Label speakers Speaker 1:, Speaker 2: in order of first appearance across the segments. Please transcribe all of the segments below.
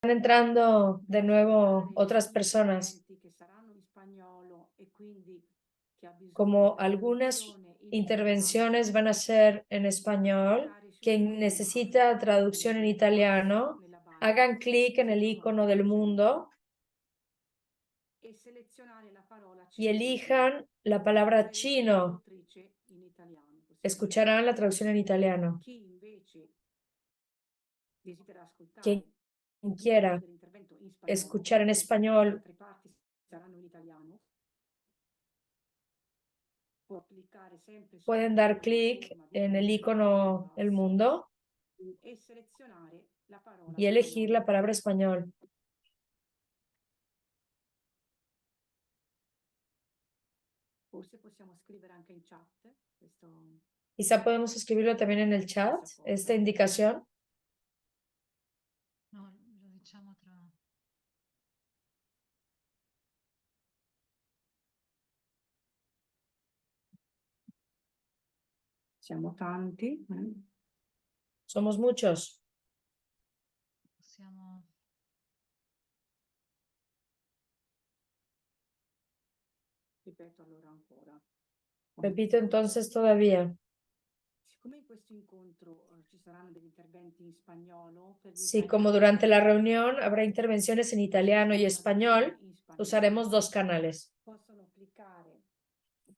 Speaker 1: entrando de nuevo otras personas. Como algunas intervenciones van a ser en español, quien necesita traducción en italiano, hagan clic en el icono del mundo y elijan la palabra chino. Escucharán la traducción en italiano. Quien quiera escuchar en español pueden dar clic en el icono El Mundo y elegir la palabra español. Quizá podemos escribirlo también en el chat, esta indicación.
Speaker 2: No, lo diciamo tra...
Speaker 3: Siamo tanti.
Speaker 1: Somos muchos.
Speaker 2: Possiamo...
Speaker 3: Ripeto allora ancora.
Speaker 1: Repito entonces todavía.
Speaker 3: Siccome in questo incontro ci saranno degli interventi in spagnolo,
Speaker 1: Sí, como durante la reunión habrá intervenciones en italiano y español, usaremos dos canales.
Speaker 3: possono cliccare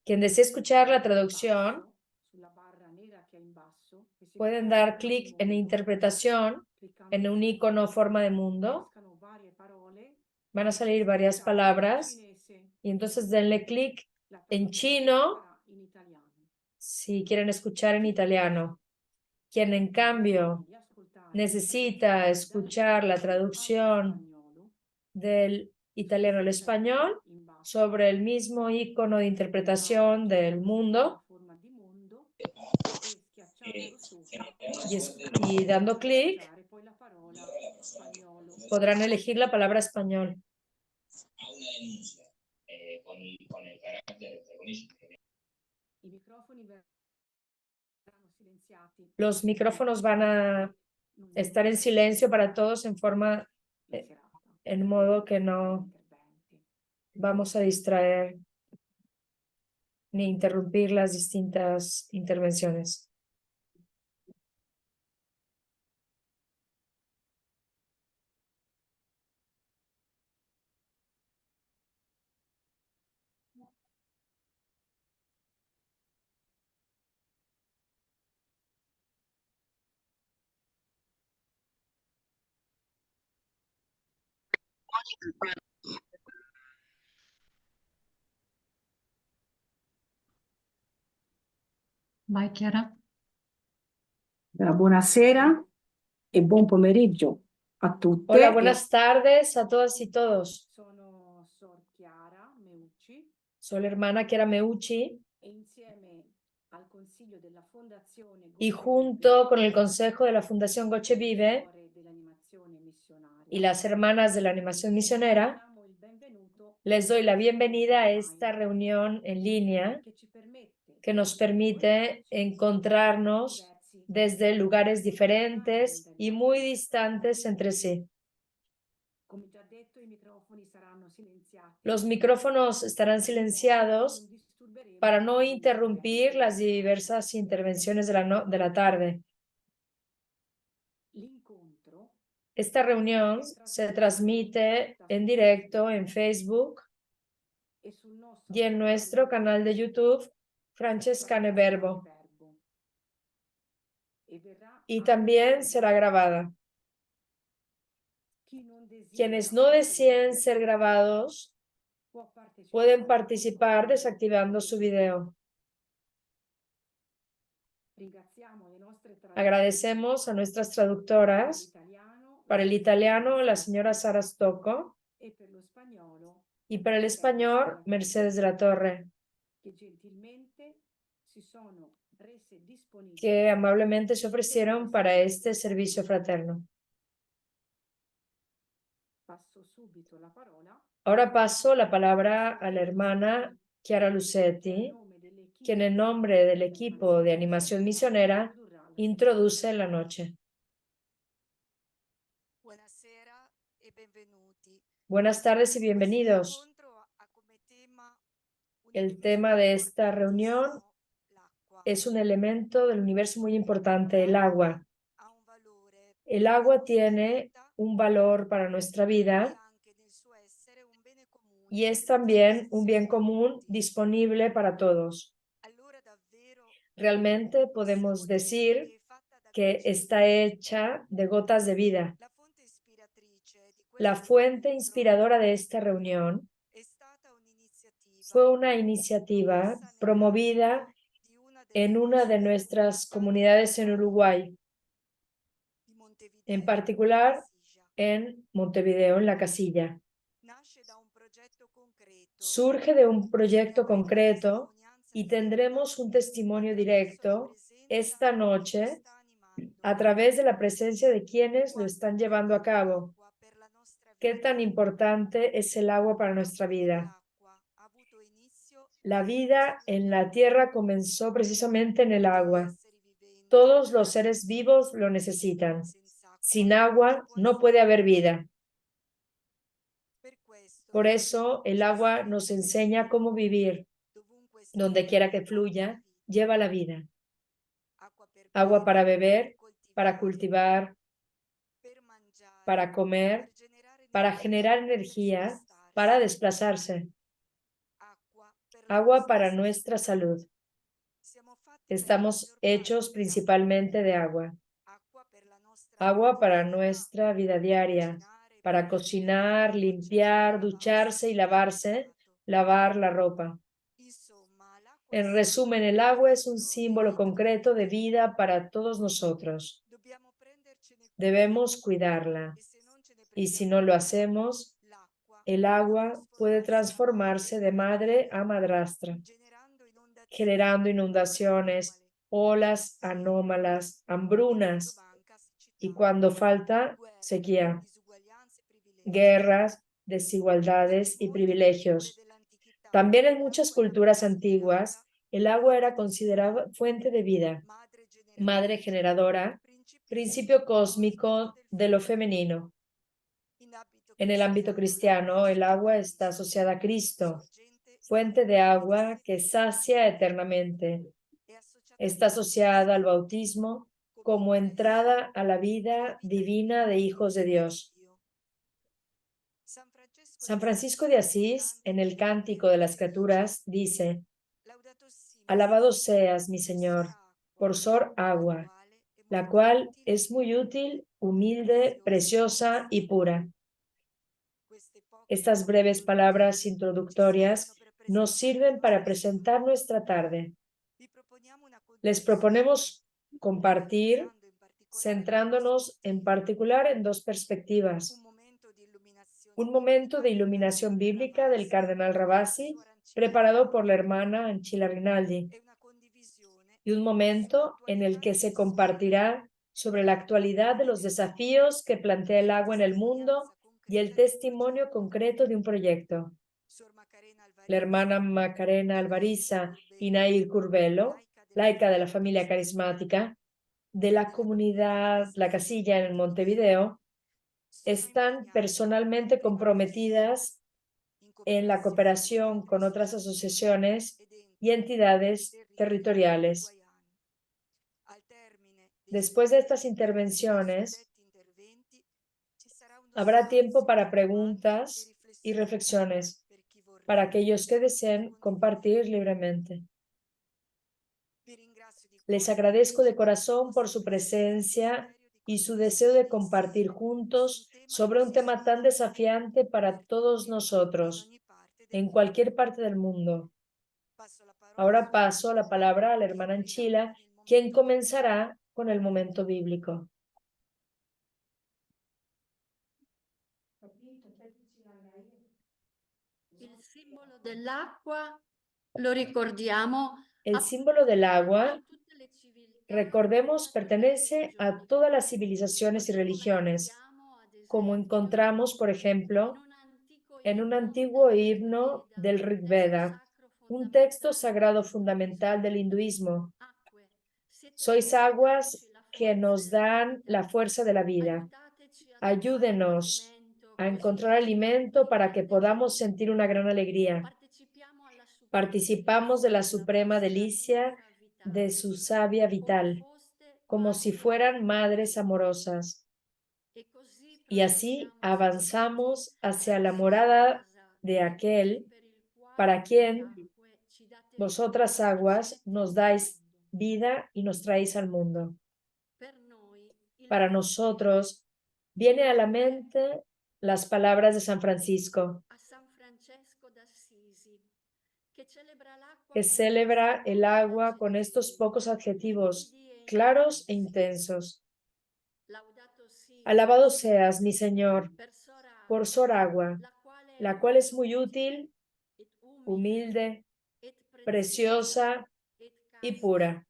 Speaker 1: Quien desee escuchar la traducción,
Speaker 3: sulla barra nera che è in basso, e se
Speaker 1: pueden
Speaker 3: cliccate
Speaker 1: dar
Speaker 3: forma
Speaker 1: clic
Speaker 3: di
Speaker 1: en
Speaker 3: mondo,
Speaker 1: interpretación,
Speaker 3: cliccando
Speaker 1: en un icono forma de mundo.
Speaker 3: escano varie parole,
Speaker 1: Van a salir varias palabras
Speaker 3: cinese,
Speaker 1: y entonces denle clic
Speaker 3: la
Speaker 1: en
Speaker 3: traduzione
Speaker 1: chino
Speaker 3: sarà in italiano.
Speaker 1: si quieren escuchar en italiano. Quien en cambio
Speaker 3: Di ascoltare
Speaker 1: necesita escuchar la traducción
Speaker 3: spagnolo,
Speaker 1: del italiano al español
Speaker 3: in basso,
Speaker 1: sobre el mismo icono de interpretación del mundo
Speaker 3: forma di mondo, e schiacciandolo sopra
Speaker 1: y dando clic
Speaker 3: dare poi la parola spagnolo.
Speaker 1: podrán elegir la palabra español.
Speaker 4: A una denuncia con el carácter terrorista.
Speaker 3: I microfoni verranno silenziati.
Speaker 1: Los micrófonos van a estar en silencio para todos en forma, en modo que no vamos a distraer ni interrumpir las distintas intervenciones.
Speaker 2: Vai Chiara.
Speaker 3: Buonasera e buon pomeriggio a tutte.
Speaker 1: Hola, buenas tardes a todas y todos.
Speaker 3: Sono Sor Chiara Meucci
Speaker 1: Soy la hermana Chiara Meucci
Speaker 3: e insieme al consiglio della Fondazione
Speaker 1: y
Speaker 3: Goce
Speaker 1: junto con el consejo de la Fundación Goche Vive
Speaker 3: Vive, dell'animazione missionaria,
Speaker 1: y las hermanas de la animación misionera,
Speaker 3: diamo il benvenuto
Speaker 1: les doy la bienvenida a esta reunión en línea
Speaker 3: che ci permette
Speaker 1: que nos permite encontrarnos desde lugares diferentes y muy distantes entre sí.
Speaker 3: Come già detto, i microfoni saranno silenziati.
Speaker 1: Los micrófonos estarán silenciados para no interrumpir las diversas intervenciones de la tarde.
Speaker 3: L'incontro
Speaker 1: Esta reunión se transmite en directo en Facebook
Speaker 3: e sul nostro
Speaker 1: y en nuestro canal de YouTube Francescane Verbo,
Speaker 3: e verrà
Speaker 1: y también será grabada.
Speaker 3: chi non desidera
Speaker 1: Quienes no deseen ser grabados
Speaker 3: può partecipare.
Speaker 1: pueden participar desactivando su video.
Speaker 3: Ringraziamo le nostre
Speaker 1: Agradecemos a nuestras traductoras. Para el italiano, la señora Sara Stocco,
Speaker 3: e per lo spagnolo
Speaker 1: y para el español, Mercedes de la Torre,
Speaker 3: che gentilmente si sono rese disponibili.
Speaker 1: que amablemente se ofrecieron para este servicio fraterno.
Speaker 3: Passo subito la parola
Speaker 1: Ahora paso la palabra a la hermana Chiara Lucetti, quien en nombre del equipo de animación misionera introduce la noche.
Speaker 5: Buonasera
Speaker 1: Buenas tardes y bienvenidos. El tema de esta reunión es un elemento del universo muy importante, el agua. El agua tiene un valor para nuestra vida y es también un bien común disponible para todos. Realmente podemos decir que está hecha de gotas de vida. La fuente inspiradora de esta reunión fue una iniciativa promovida en una de nuestras comunidades en Uruguay, en particular en Montevideo, en La Casilla. Surge de un proyecto concreto y tendremos un testimonio directo esta noche a través de la presencia de quienes lo están llevando a cabo. ¿Qué tan importante es el agua para nuestra vida? La vida en la tierra comenzó precisamente en el agua. Todos los seres vivos lo necesitan. Sin agua no puede haber vida. Por eso el agua nos enseña cómo vivir. Donde quiera que fluya, lleva la vida. Agua para beber, para cultivar, para comer, para generar energía, para desplazarse. Agua para nuestra salud. Estamos hechos principalmente de agua. Agua para nuestra vida diaria, para cocinar, limpiar, ducharse y lavarse, lavar la ropa. En resumen, el agua es un símbolo concreto de vida para todos nosotros. Debemos cuidarla. Y si no lo hacemos, el agua puede transformarse de madre a madrastra, generando inundaciones, olas anómalas, hambrunas y cuando falta, sequía, guerras, desigualdades y privilegios. También en muchas culturas antiguas, el agua era considerada fuente de vida, madre generadora, principio cósmico de lo femenino. En el ámbito cristiano, el agua está asociada a Cristo, fuente de agua que sacia eternamente. Está asociada al bautismo como entrada a la vida divina de hijos de Dios. San Francisco de Asís, en el Cántico de las Criaturas, dice: Alabado seas, mi Señor, por ser agua, la cual es muy útil, humilde, preciosa y pura. Estas breves palabras introductorias nos sirven para presentar nuestra tarde. Les proponemos compartir, centrándonos en particular en dos perspectivas. Un momento de iluminación bíblica del cardenal Ravasi, preparado por la hermana Anchila Rinaldi, y un momento en el que se compartirá sobre la actualidad de los desafíos que plantea el agua en el mundo y el testimonio concreto de un proyecto. La hermana Macarena Alvariza y Nair Curbelo, laica de la familia carismática de la comunidad La Casilla en Montevideo, están personalmente comprometidas en la cooperación con otras asociaciones y entidades territoriales. Después de estas intervenciones, habrá tiempo para preguntas y reflexiones para aquellos que deseen compartir libremente. Les agradezco de corazón por su presencia y su deseo de compartir juntos sobre un tema tan desafiante para todos nosotros, en cualquier parte del mundo. Ahora paso la palabra a la hermana Anchila, quien comenzará con el momento bíblico.
Speaker 5: Il simbolo dell'acqua lo ricordiamo.
Speaker 1: El símbolo del agua, recordemos, pertenece a todas las civilizaciones y religiones, como encontramos, por ejemplo, en un antiguo himno del Rig Veda, un texto sagrado fundamental del hinduismo. Sois aguas que nos dan la fuerza de la vida. Ayúdenos a encontrar alimento para que podamos sentir una gran alegría. Participamos de la suprema delicia de su savia vital, como si fueran madres amorosas. Y así avanzamos hacia la morada de aquel para quien vosotras aguas nos dais vida y nos traéis al mundo. Para nosotros viene a la mente las palabras de San Francisco, que celebra el agua con estos pocos adjetivos claros e intensos. Alabado seas, mi Señor, por Sor Agua, la cual es muy útil, humilde, preciosa y pura.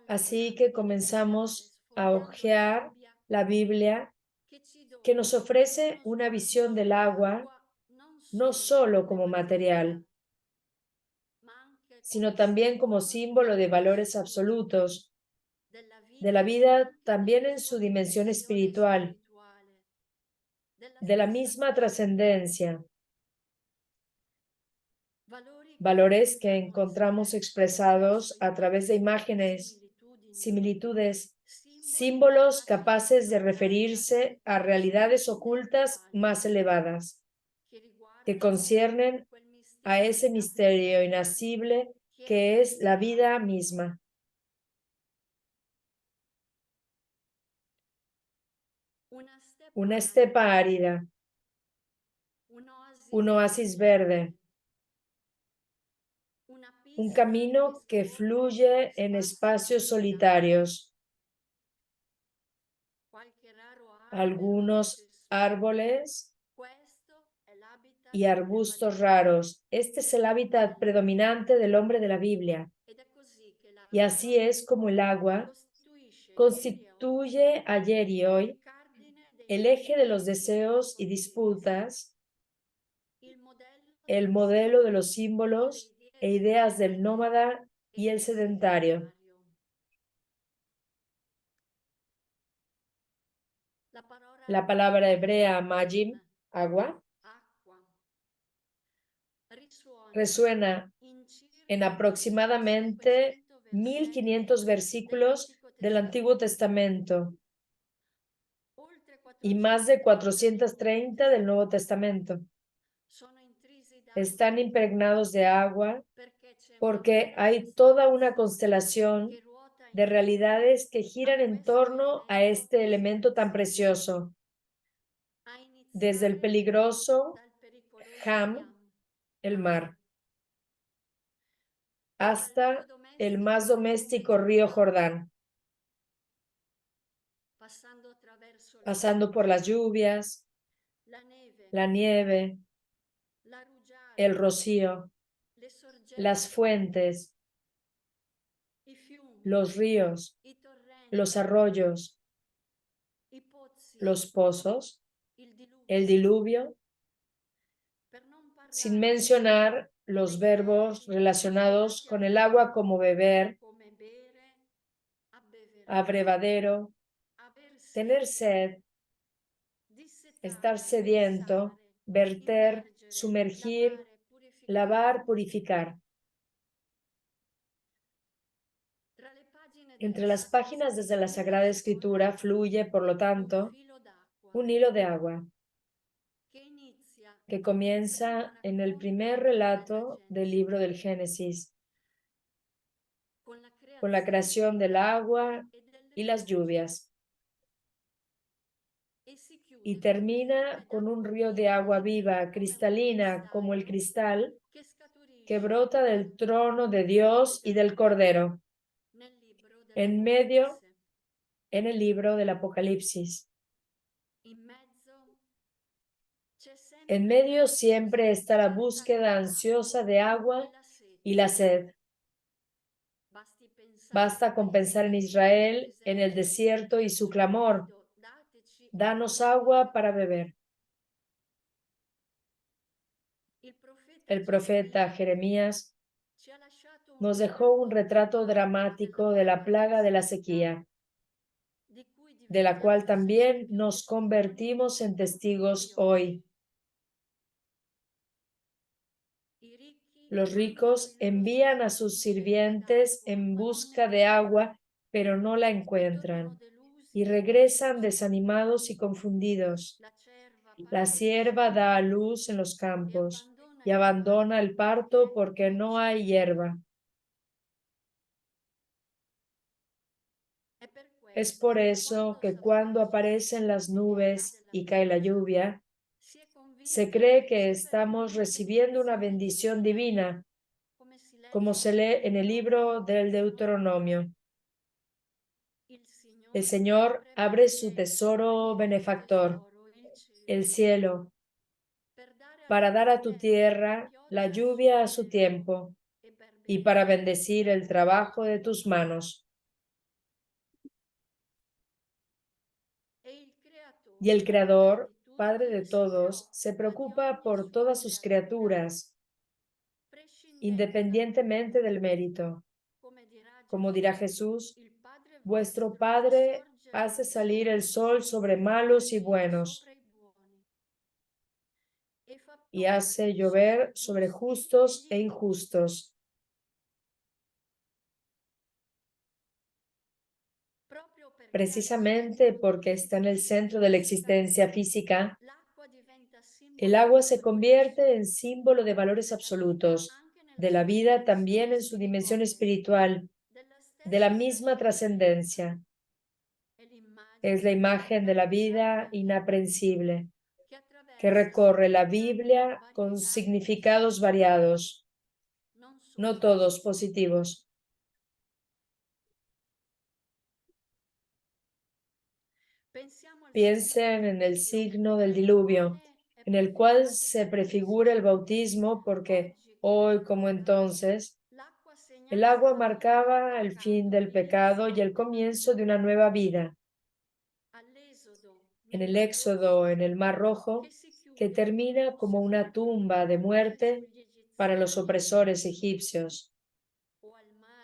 Speaker 1: Así que comenzamos a hojear la Biblia, que nos ofrece una visión del agua no solo como material, sino también como símbolo de valores absolutos, de la vida también en su dimensión espiritual, de la misma trascendencia, valores que encontramos expresados a través de imágenes, similitudes, símbolos capaces de referirse a realidades ocultas más elevadas, que conciernen a ese misterio inacible que es la vida misma. Una estepa árida, un oasis verde, un camino que fluye en espacios solitarios, algunos árboles y arbustos raros. Este es el hábitat predominante del hombre de la Biblia. Y así es como el agua constituye ayer y hoy el eje de los deseos y disputas, el modelo de los símbolos e ideas del nómada y el sedentario. La palabra hebrea magim, agua, resuena en aproximadamente 1500 versículos del Antiguo Testamento y más de 430 del Nuevo Testamento. Están impregnados de agua porque hay toda una constelación de realidades que giran en torno a este elemento tan precioso, desde el peligroso Ham, el mar, hasta el más doméstico río Jordán, pasando por las lluvias, la nieve, el rocío, las fuentes, los ríos, los arroyos, los pozos, el diluvio, sin mencionar los verbos relacionados con el agua como beber, abrevadero, tener sed, estar sediento, verter, sumergir, lavar, purificar. Entre las páginas desde la Sagrada Escritura fluye, por lo tanto, un hilo de agua que comienza en el primer relato del libro del Génesis, con la creación del agua y las lluvias, y termina con un río de agua viva, cristalina como el cristal, que brota del trono de Dios y del Cordero, en medio, en el libro del Apocalipsis. En medio siempre está la búsqueda ansiosa de agua y la sed. Basta con pensar en Israel, en el desierto y su clamor: danos agua para beber. El profeta Jeremías nos dejó un retrato dramático de la plaga de la sequía, de la cual también nos convertimos en testigos hoy. Los ricos envían a sus sirvientes en busca de agua, pero no la encuentran, y regresan desanimados y confundidos. La sierva da a luz en los campos y abandona el parto porque no hay hierba. Es por eso que cuando aparecen las nubes y cae la lluvia, se cree que estamos recibiendo una bendición divina, como se lee en el libro del Deuteronomio. El Señor abre su tesoro benefactor, el cielo, para dar a tu tierra la lluvia a su tiempo y para bendecir el trabajo de tus manos. Y el Creador, Padre de todos, se preocupa por todas sus criaturas, independientemente del mérito. Como dirá Jesús, vuestro Padre hace salir el sol sobre malos y buenos, y hace llover sobre justos e injustos. Precisamente porque está en el centro de la existencia física, el agua se convierte en símbolo de valores absolutos, de la vida también en su dimensión espiritual, de la misma trascendencia. Es la imagen de la vida inaprensible, que recorre la Biblia con significados variados, no todos positivos. Piensen en el signo del diluvio, en el cual se prefigura el bautismo, porque hoy como entonces, el agua marcaba el fin del pecado y el comienzo de una nueva vida. En el Éxodo, en el Mar Rojo, que termina como una tumba de muerte para los opresores egipcios,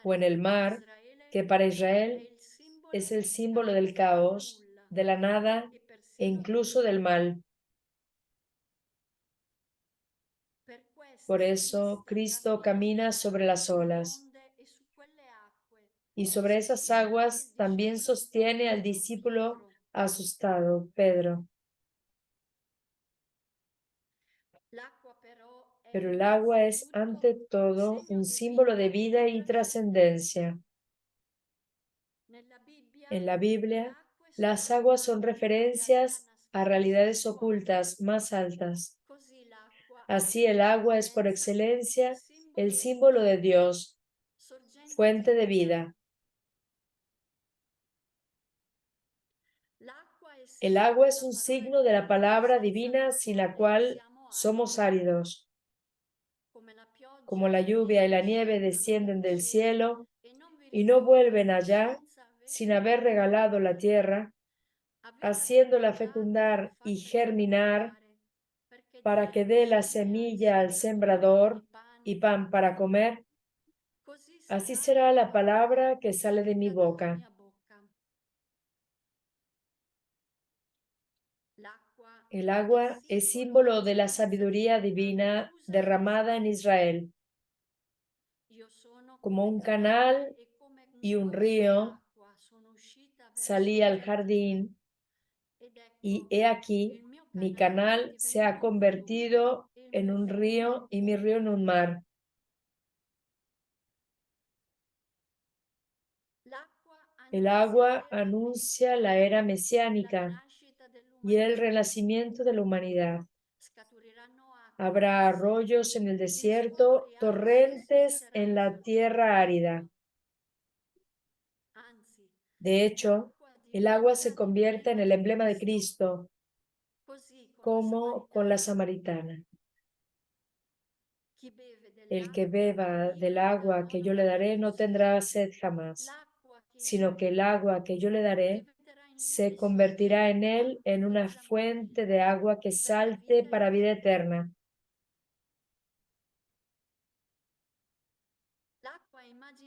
Speaker 1: o en el mar, que para Israel es el símbolo del caos, de la nada e incluso del mal. Por eso Cristo camina sobre las olas, y sobre esas aguas también sostiene al discípulo asustado, Pedro. Pero el agua es ante todo un símbolo de vida y trascendencia. En la Biblia, las aguas son referencias a realidades ocultas más altas. Así el agua es por excelencia el símbolo de Dios, fuente de vida. El agua es un signo de la palabra divina sin la cual somos áridos. Como la lluvia y la nieve descienden del cielo y no vuelven allá sin haber regalado la tierra, haciéndola fecundar y germinar para que dé la semilla al sembrador y pan para comer, así será la palabra que sale de mi boca. El agua es símbolo de la sabiduría divina derramada en Israel. Como un canal y un río, salí al jardín y he aquí, mi canal se ha convertido en un río y mi río en un mar. El agua anuncia la era mesiánica y el renacimiento de la humanidad. Habrá arroyos en el desierto, torrentes en la tierra árida. De hecho, el agua se convierte en el emblema de Cristo, como con la samaritana. El que beba del agua que yo le daré no tendrá sed jamás, sino que el agua que yo le daré se convertirá en él en una fuente de agua que salte para vida eterna.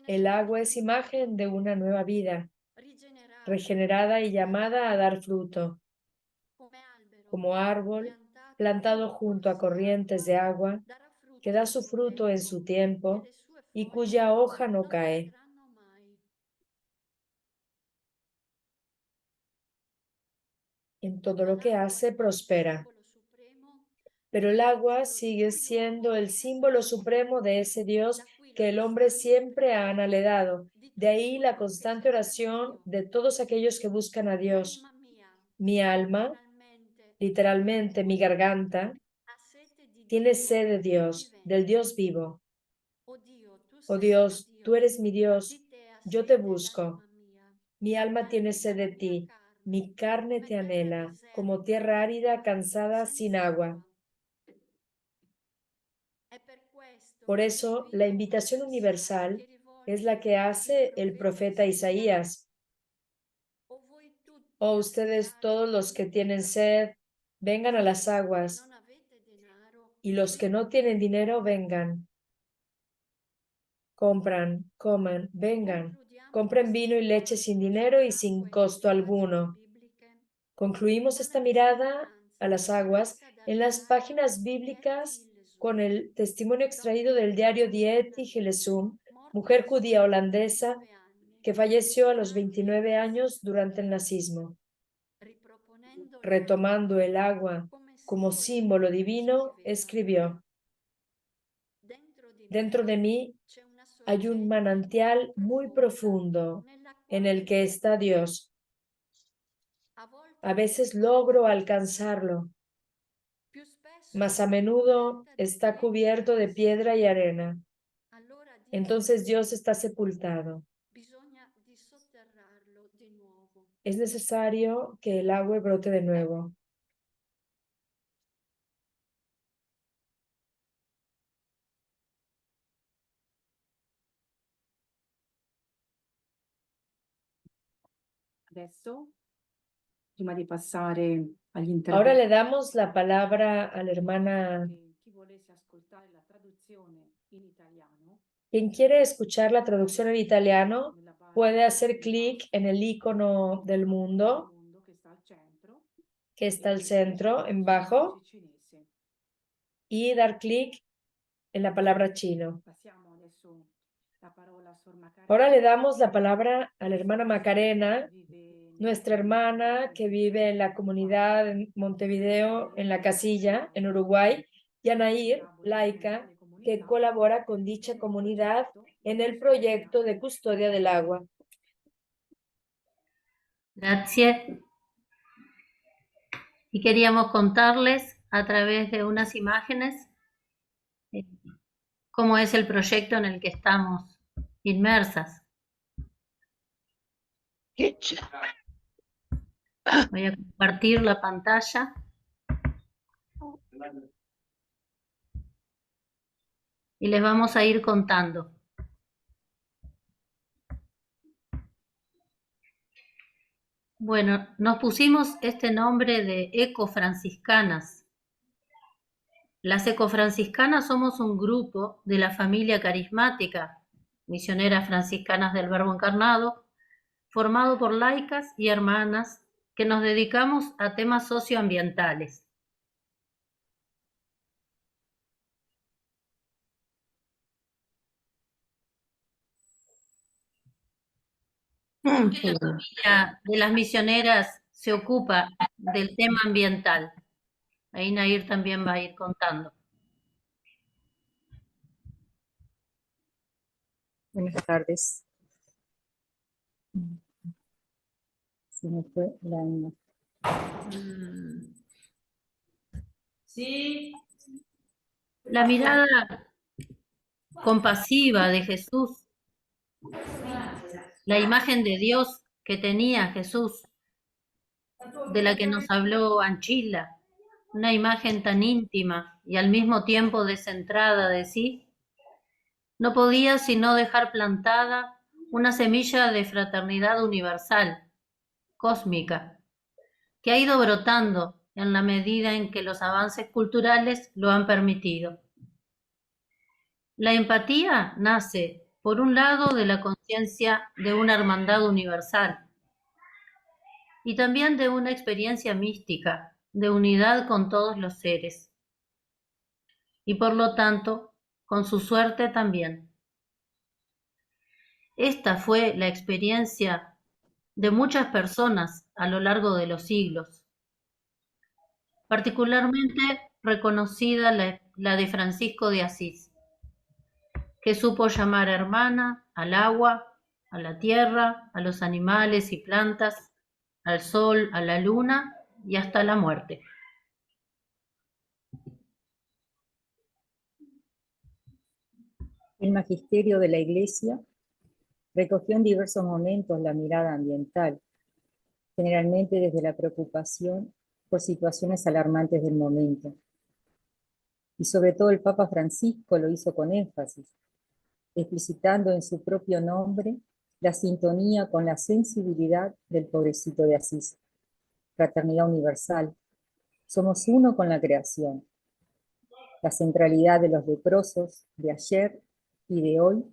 Speaker 1: El agua es imagen de una nueva vida, regenerada y llamada a dar fruto, como árbol plantado junto a corrientes de agua, que da su fruto en su tiempo y cuya hoja no cae. En todo lo que hace prospera. Pero el agua sigue siendo el símbolo supremo de ese Dios que el hombre siempre ha anhelado. De ahí la constante oración de todos aquellos que buscan a Dios. Mi alma, literalmente mi garganta, tiene sed de Dios, del Dios vivo. Oh Dios, tú eres mi Dios, yo te busco. Mi alma tiene sed de ti, mi carne te anhela, como tierra árida, cansada, sin agua. Por eso, la invitación universal es la que hace el profeta Isaías. Oh, ustedes todos los que tienen sed, vengan a las aguas, y los que no tienen dinero, vengan. Compran, coman, vengan. Compren vino y leche sin dinero y sin costo alguno. Concluimos esta mirada a las aguas en las páginas bíblicas con el testimonio extraído del diario Dieti Gilesum, mujer judía holandesa que falleció a los 29 años durante el nazismo. Retomando el agua como símbolo divino, escribió: Dentro de mí hay un manantial muy profundo en el que está Dios. A veces logro alcanzarlo, mas a menudo está cubierto de piedra y arena. Entonces Dios está sepultado. Es necesario que el agua brote de nuevo.
Speaker 3: Adesso, prima di passare agli
Speaker 1: Ahora
Speaker 3: interventi,
Speaker 1: le damos la palabra a la hermana.
Speaker 3: chi volesse ascoltare la traduzione in italiano,
Speaker 1: Quien quiere escuchar la traducción en italiano
Speaker 3: nella barra
Speaker 1: puede hacer
Speaker 3: del
Speaker 1: clic en el icono del mundo
Speaker 3: che sta al centro,
Speaker 1: que está al centro, en bajo,
Speaker 3: cinese.
Speaker 1: y dar clic en la palabra chino.
Speaker 3: Passiamo adesso la parola a Sor Macarena.
Speaker 1: Ahora le damos la palabra a la hermana Macarena,
Speaker 3: Vive
Speaker 1: nuestra hermana que vive en la comunidad en Montevideo, en La Casilla, en Uruguay, y a Nair, laica, que colabora con dicha comunidad en el proyecto de custodia del agua.
Speaker 6: Gracias. Y queríamos contarles a través de unas imágenes cómo es el proyecto en el que estamos inmersas. Voy a compartir la pantalla. Y les vamos a ir contando. Bueno, nos pusimos este nombre de ecofranciscanas. Las ecofranciscanas somos un grupo de la familia carismática, misioneras franciscanas del Verbo Encarnado, formado por laicas y hermanas que nos dedicamos a temas socioambientales. La familia de las misioneras se ocupa del tema ambiental. Ahí Nair también va a ir contando.
Speaker 7: Buenas tardes. Se me fue la imagen.
Speaker 6: Sí. La mirada compasiva de Jesús, la imagen de Dios que tenía Jesús, de la que nos habló Anchila, una imagen tan íntima y al mismo tiempo descentrada de sí, no podía sino dejar plantada una semilla de fraternidad universal, cósmica, que ha ido brotando en la medida en que los avances culturales lo han permitido. La empatía nace, por un lado, de la conciencia de una hermandad universal, y también de una experiencia mística, de unidad con todos los seres, y por lo tanto, con su suerte también. Esta fue la experiencia de muchas personas a lo largo de los siglos. Particularmente reconocida la de Francisco de Asís, que supo llamar hermana al agua, a la tierra, a los animales y plantas, al sol, a la luna y hasta la muerte.
Speaker 7: El magisterio de la Iglesia recogió en diversos momentos la mirada ambiental, generalmente desde la preocupación por situaciones alarmantes del momento. Y sobre todo el Papa Francisco lo hizo con énfasis, explicitando en su propio nombre la sintonía con la sensibilidad del pobrecito de Asís. Fraternidad universal. Somos uno con la creación. La centralidad de los leprosos de ayer y de hoy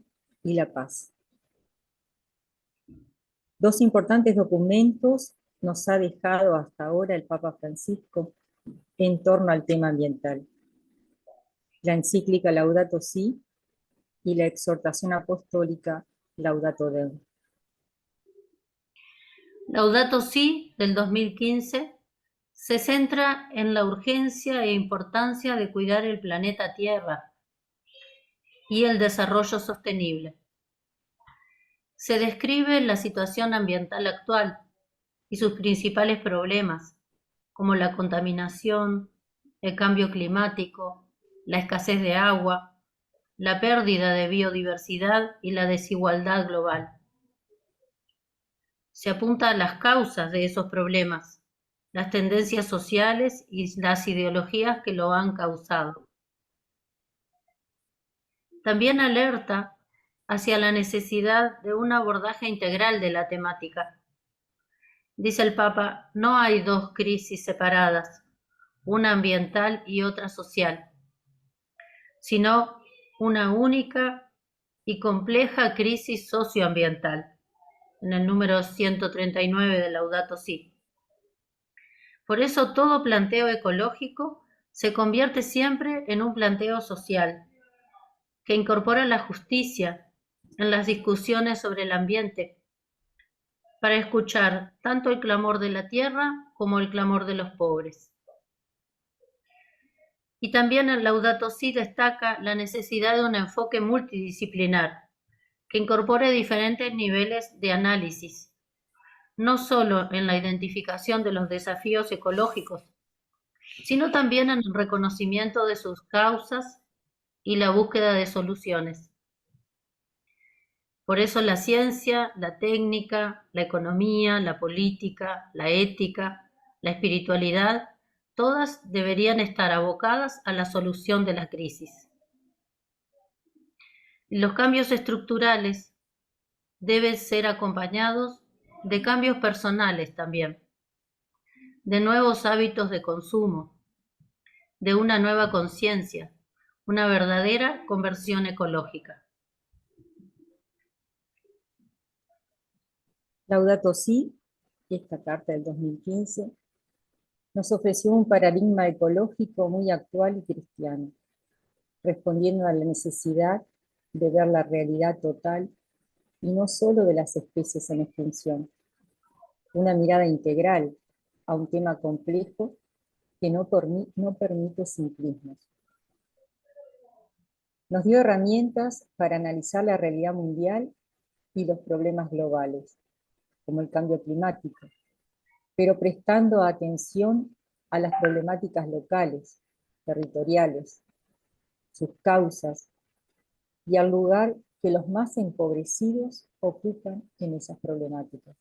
Speaker 7: y la paz. Dos importantes documentos nos ha dejado hasta ahora el Papa Francisco en torno al tema ambiental. La encíclica Laudato Si y la exhortación apostólica Laudato Deum.
Speaker 6: Laudato Si, del 2015, se centra en la urgencia e importancia de cuidar el planeta Tierra y el desarrollo sostenible. Se describe la situación ambiental actual y sus principales problemas, como la contaminación, el cambio climático, la escasez de agua, la pérdida de biodiversidad y la desigualdad global. Se apunta a las causas de esos problemas, las tendencias sociales y las ideologías que lo han causado. También alerta hacia la necesidad de un abordaje integral de la temática. Dice el Papa, no hay dos crisis separadas, una ambiental y otra social, sino una única y compleja crisis socioambiental, en el número 139 de Laudato Si. Por eso todo planteo ecológico se convierte siempre en un planteo social, que incorpora la justicia en las discusiones sobre el ambiente, para escuchar tanto el clamor de la tierra como el clamor de los pobres. Y también el Laudato Si destaca la necesidad de un enfoque multidisciplinar, que incorpore diferentes niveles de análisis, no solo en la identificación de los desafíos ecológicos, sino también en el reconocimiento de sus causas y la búsqueda de soluciones. Por eso la ciencia, la técnica, la economía, la política, la ética, la espiritualidad, todas deberían estar abocadas a la solución de la crisis. Los cambios estructurales deben ser acompañados de cambios personales también, de nuevos hábitos de consumo, de una nueva conciencia, una verdadera conversión ecológica.
Speaker 7: Laudato Si, esta carta del 2015, nos ofreció un paradigma ecológico muy actual y cristiano, respondiendo a la necesidad de ver la realidad total y no solo de las especies en extinción. Una mirada integral a un tema complejo que no permite simplismos. Nos dio herramientas para analizar la realidad mundial y los problemas globales, como el cambio climático, pero prestando atención a las problemáticas locales, territoriales, sus causas y al lugar que los más empobrecidos ocupan en esas problemáticas.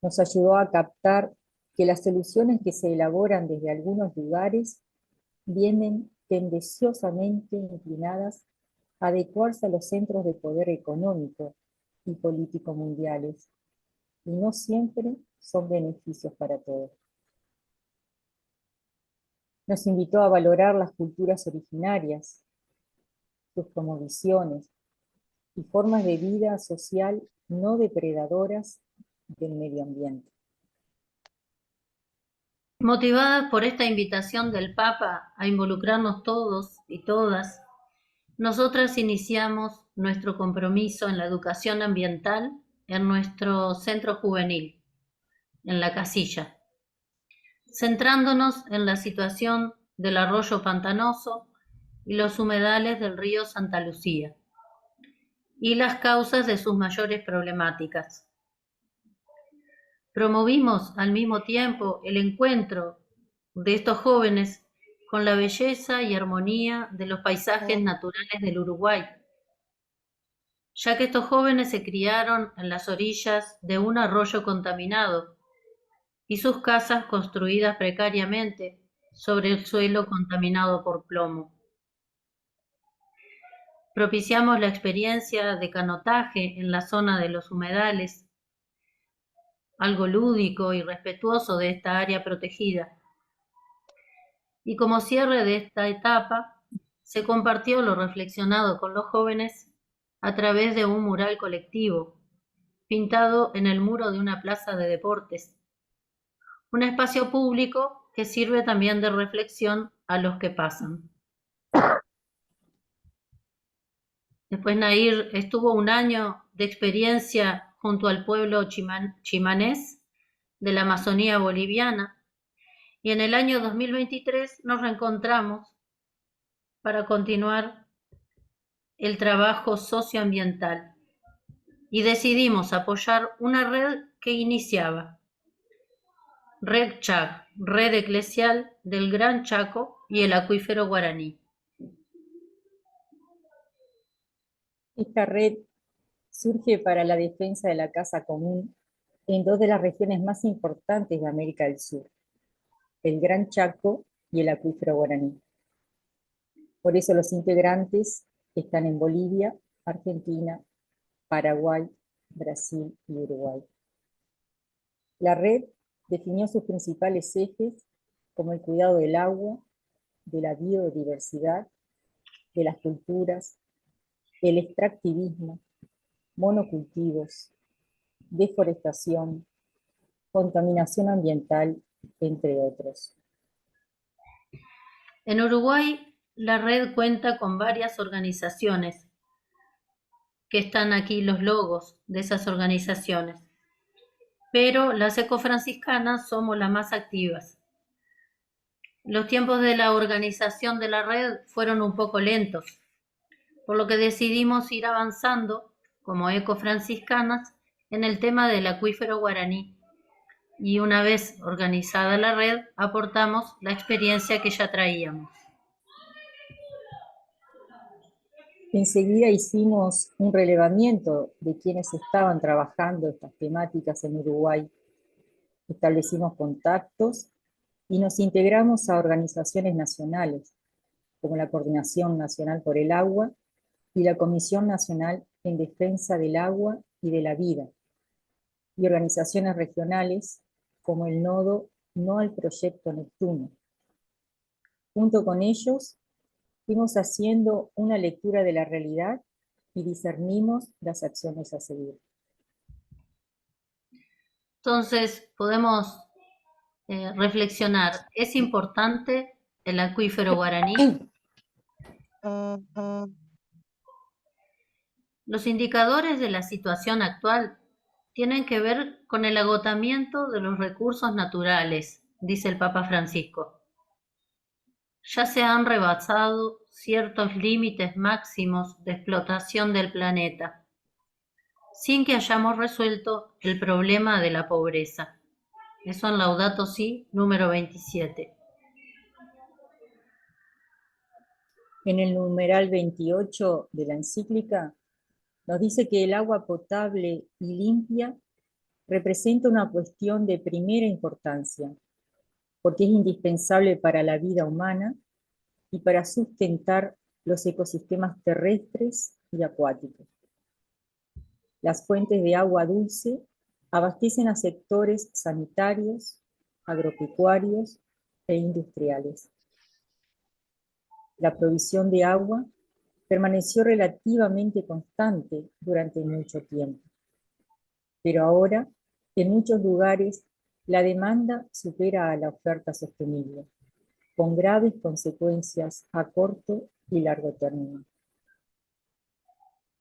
Speaker 7: Nos ayudó a captar que las soluciones que se elaboran desde algunos lugares vienen tendenciosamente inclinadas a adecuarse a los centros de poder económico y político mundiales, y no siempre son beneficios para todos. Nos invitó a valorar las culturas originarias, sus cosmovisiones y formas de vida social no depredadoras del medio ambiente.
Speaker 6: Motivadas por esta invitación del Papa a involucrarnos todos y todas, nosotras iniciamos nuestro compromiso en la educación ambiental en nuestro centro juvenil, en La Casilla, centrándonos en la situación del arroyo pantanoso y los humedales del río Santa Lucía y las causas de sus mayores problemáticas. Promovimos al mismo tiempo el encuentro de estos jóvenes con la belleza y armonía de los paisajes naturales del Uruguay, ya que estos jóvenes se criaron en las orillas de un arroyo contaminado y sus casas construidas precariamente sobre el suelo contaminado por plomo. Propiciamos la experiencia de canotaje en la zona de los humedales, algo lúdico y respetuoso de esta área protegida. Y como cierre de esta etapa, se compartió lo reflexionado con los jóvenes a través de un mural colectivo, pintado en el muro de una plaza de deportes, un espacio público que sirve también de reflexión a los que pasan. Después Nair estuvo un año de experiencia junto al pueblo chimanés de la Amazonía boliviana, y en el año 2023 nos reencontramos para continuar el trabajo socioambiental y decidimos apoyar una red que iniciaba, Red Chac, Red Eclesial del Gran Chaco y el Acuífero Guaraní.
Speaker 7: Esta red surge para la defensa de la casa común en dos de las regiones más importantes de América del Sur, el Gran Chaco y el Acuífero Guaraní. Por eso los integrantes están en Bolivia, Argentina, Paraguay, Brasil y Uruguay. La red definió sus principales ejes como el cuidado del agua, de la biodiversidad, de las culturas, el extractivismo, monocultivos, deforestación, contaminación ambiental, entre otros.
Speaker 6: En Uruguay, la red cuenta con varias organizaciones, que están aquí los logos de esas organizaciones, pero las ecofranciscanas somos las más activas. Los tiempos de la organización de la red fueron un poco lentos, por lo que decidimos ir avanzando como ecofranciscanas en el tema del acuífero guaraní, y una vez organizada la red, aportamos la experiencia que ya traíamos.
Speaker 7: Enseguida hicimos un relevamiento de quienes estaban trabajando estas temáticas en Uruguay. Establecimos contactos y nos integramos a organizaciones nacionales, como la Coordinación Nacional por el Agua y la Comisión Nacional en Defensa del Agua y de la Vida, y organizaciones regionales como el Nodo No al Proyecto Neptuno. Junto con ellos, fuimos haciendo una lectura de la realidad y discernimos las acciones a seguir.
Speaker 6: Entonces podemos reflexionar, ¿es importante el acuífero guaraní? Los indicadores de la situación actual tienen que ver con el agotamiento de los recursos naturales, dice el Papa Francisco. Ya se han rebasado ciertos límites máximos de explotación del planeta, sin que hayamos resuelto el problema de la pobreza. Eso en Laudato Si, número 27.
Speaker 7: En el numeral 28 de la encíclica, nos dice que el agua potable y limpia representa una cuestión de primera importancia, porque es indispensable para la vida humana y para sustentar los ecosistemas terrestres y acuáticos. Las fuentes de agua dulce abastecen a sectores sanitarios, agropecuarios e industriales. La provisión de agua permaneció relativamente constante durante mucho tiempo, pero ahora En muchos lugares, la demanda supera a la oferta sostenible, con graves consecuencias a corto y largo término.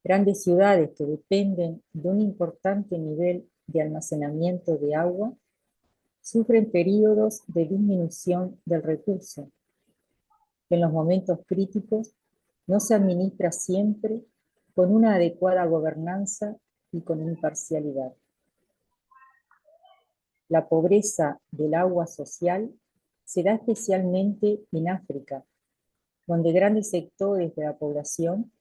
Speaker 7: Grandes ciudades que dependen de un importante nivel de almacenamiento de agua sufren periodos de disminución del recurso. En los momentos críticos no se administra siempre con una adecuada gobernanza y con imparcialidad. La pobreza del agua social se da especialmente en África, donde grandes sectores de la población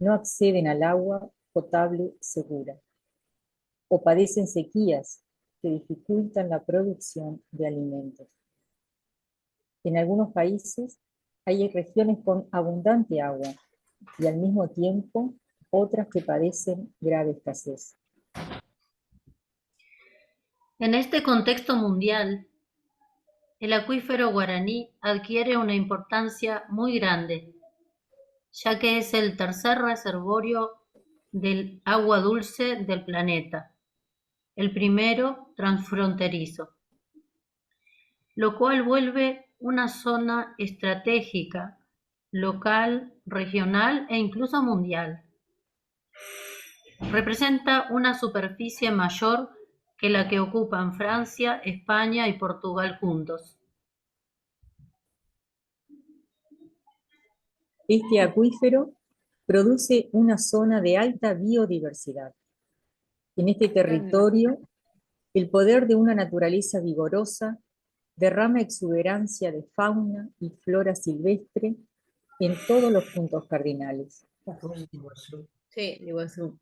Speaker 7: no acceden al agua potable segura o padecen sequías que dificultan la producción de alimentos. En algunos países hay regiones con abundante agua y al mismo tiempo otras que padecen grave escasez.
Speaker 6: En este contexto mundial, el acuífero guaraní adquiere una importancia muy grande, ya que es el tercer reservorio del agua dulce del planeta, el primero transfronterizo, lo cual vuelve una zona estratégica, local, regional e incluso mundial. Representa una superficie mayor que la que ocupan Francia, España y Portugal juntos.
Speaker 7: Este acuífero produce una zona de alta biodiversidad. En este territorio, el poder de una naturaleza vigorosa derrama exuberancia de fauna y flora silvestre en todos los puntos cardinales.
Speaker 6: Sí, Iguazú.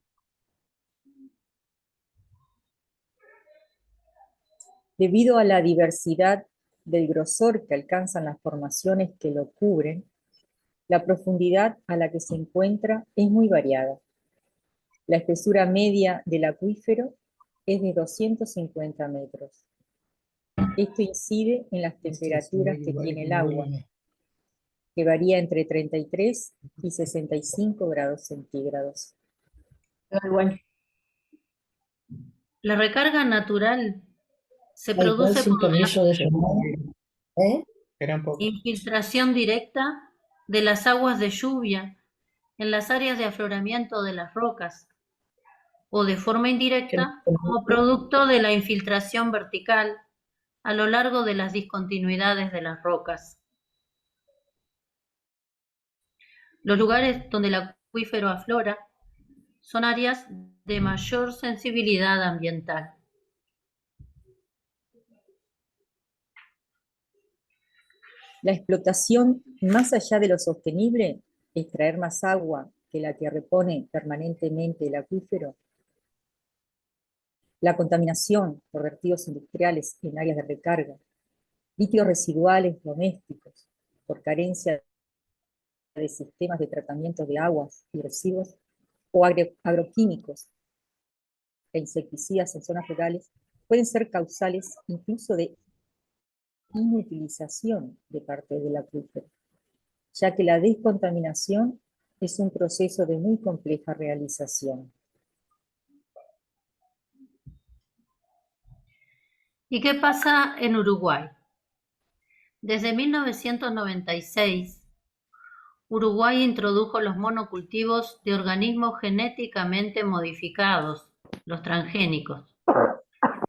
Speaker 7: Debido a la diversidad del grosor que alcanzan las formaciones que lo cubren, la profundidad a la que se encuentra es muy variada. La espesura media del acuífero es de 250 metros. Esto incide en las temperaturas que tiene el agua, que varía entre 33 y 65 grados centígrados.
Speaker 6: La recarga natural se
Speaker 8: Tal cual,
Speaker 6: produce
Speaker 8: sin
Speaker 6: por la
Speaker 8: permiso de llamar.
Speaker 9: Era un poco.
Speaker 6: infiltración directa de las aguas de lluvia en las áreas de afloramiento de las rocas, o de forma indirecta como producto de la infiltración vertical a lo largo de las discontinuidades de las rocas. Los lugares donde el acuífero aflora son áreas de mayor sensibilidad ambiental.
Speaker 7: La explotación, más allá de lo sostenible, extraer más agua que la que repone permanentemente el acuífero, la contaminación por vertidos industriales en áreas de recarga, líquidos residuales domésticos por carencia de sistemas de tratamiento de aguas y residuos, o agroquímicos e insecticidas en zonas rurales, pueden ser causales incluso de inutilización de parte del acuífero, ya que la descontaminación es un proceso de muy compleja realización.
Speaker 6: ¿Y qué pasa en Uruguay? Desde 1996, Uruguay introdujo los monocultivos de organismos genéticamente modificados, los transgénicos: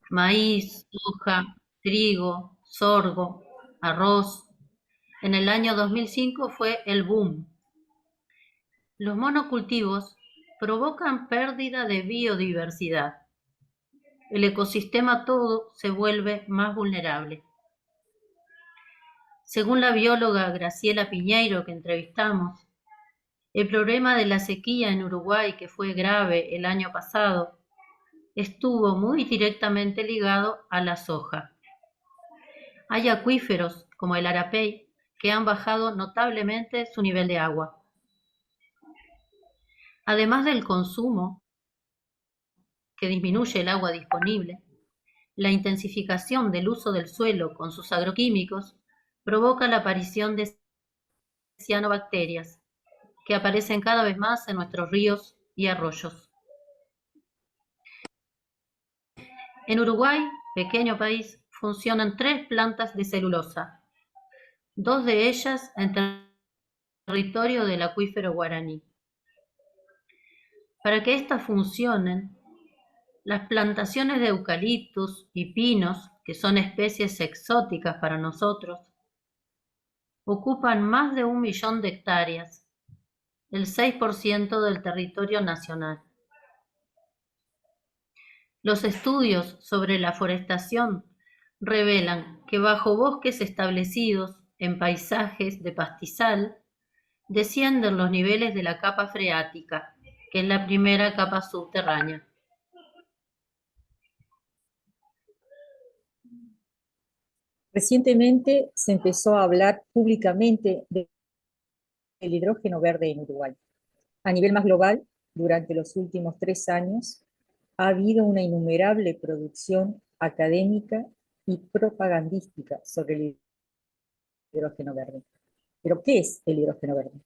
Speaker 6: maíz, soja, trigo, sorgo, arroz. En el año 2005 fue el boom. Los monocultivos provocan pérdida de biodiversidad. El ecosistema todo se vuelve más vulnerable. Según la bióloga Graciela Piñeiro, que entrevistamos, el problema de la sequía en Uruguay, que fue grave el año pasado, estuvo muy directamente ligado a la soja. Hay acuíferos, como el Arapey, que han bajado notablemente su nivel de agua. Además del consumo, que disminuye el agua disponible, la intensificación del uso del suelo con sus agroquímicos provoca la aparición de cianobacterias, que aparecen cada vez más en nuestros ríos y arroyos. En Uruguay, pequeño país, funcionan 3 plantas de celulosa, 2 de ellas en territorio del acuífero guaraní. Para que éstas funcionen, las plantaciones de eucaliptus y pinos, que son especies exóticas para nosotros, ocupan más de 1 millón de hectáreas, el 6% del territorio nacional. Los estudios sobre la forestación revelan que bajo bosques establecidos en paisajes de pastizal descienden los niveles de la capa freática, que es la primera capa subterránea.
Speaker 7: Recientemente se empezó a hablar públicamente del hidrógeno verde en Uruguay. A nivel más global, durante los últimos 3 años, ha habido una innumerable producción académica y propagandística sobre el hidrógeno verde. ¿Pero qué es el hidrógeno verde?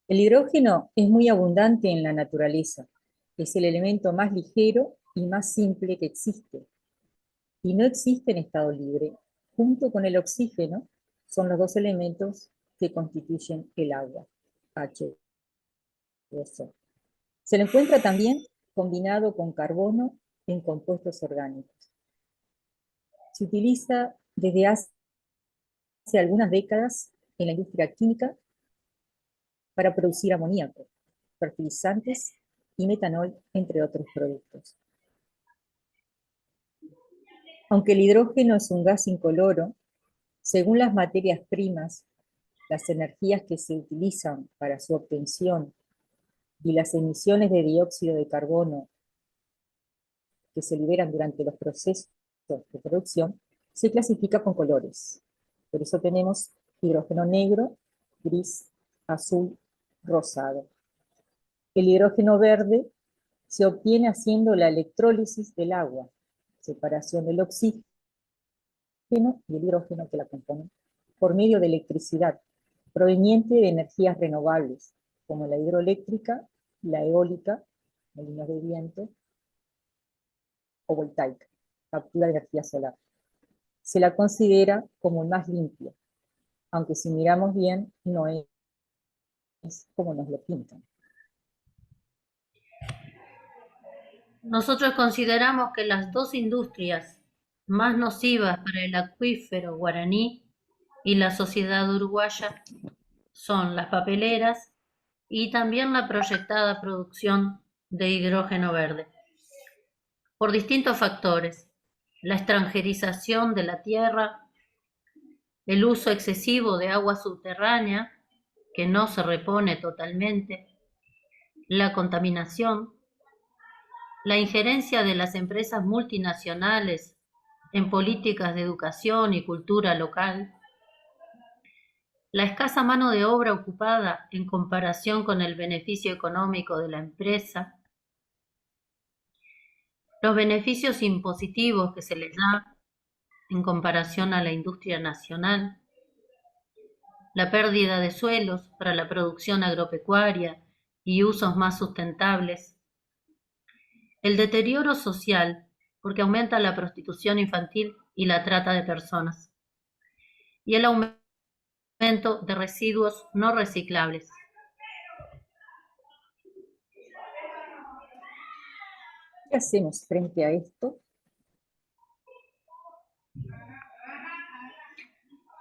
Speaker 7: El hidrógeno es muy abundante en la naturaleza. Es el elemento más ligero y más simple que existe. Y no existe en estado libre. Junto con el oxígeno, son los 2 elementos que constituyen el agua, H2O. Se lo encuentra también combinado con carbono en compuestos orgánicos. Se utiliza desde hace algunas décadas en la industria química para producir amoníaco, fertilizantes y metanol, entre otros productos. Aunque el hidrógeno es un gas incoloro, según las materias primas, las energías que se utilizan para su obtención y las emisiones de dióxido de carbono que se liberan durante los procesos de producción, se clasifica con colores. Por eso tenemos hidrógeno negro, gris, azul, rosado. El hidrógeno verde se obtiene haciendo la electrólisis del agua, separación del oxígeno y el hidrógeno que la componen, por medio de electricidad, proveniente de energías renovables, como la hidroeléctrica, la eólica, molinos de viento, o voltaica, captura de energía solar. Se la considera como el más limpio, aunque si miramos bien, no es como nos lo pintan.
Speaker 6: Nosotros consideramos que las 2 industrias más nocivas para el acuífero guaraní y la sociedad uruguaya son las papeleras y también la proyectada producción de hidrógeno verde. Por distintos factores: la extranjerización de la tierra, el uso excesivo de agua subterránea, que no se repone totalmente, la contaminación, la injerencia de las empresas multinacionales en políticas de educación y cultura local, la escasa mano de obra ocupada en comparación con el beneficio económico de la empresa, los beneficios impositivos que se les da en comparación a la industria nacional, la pérdida de suelos para la producción agropecuaria y usos más sustentables, el deterioro social, porque aumenta la prostitución infantil y la trata de personas, y el aumento de residuos no reciclables.
Speaker 7: ¿Qué hacemos frente a esto?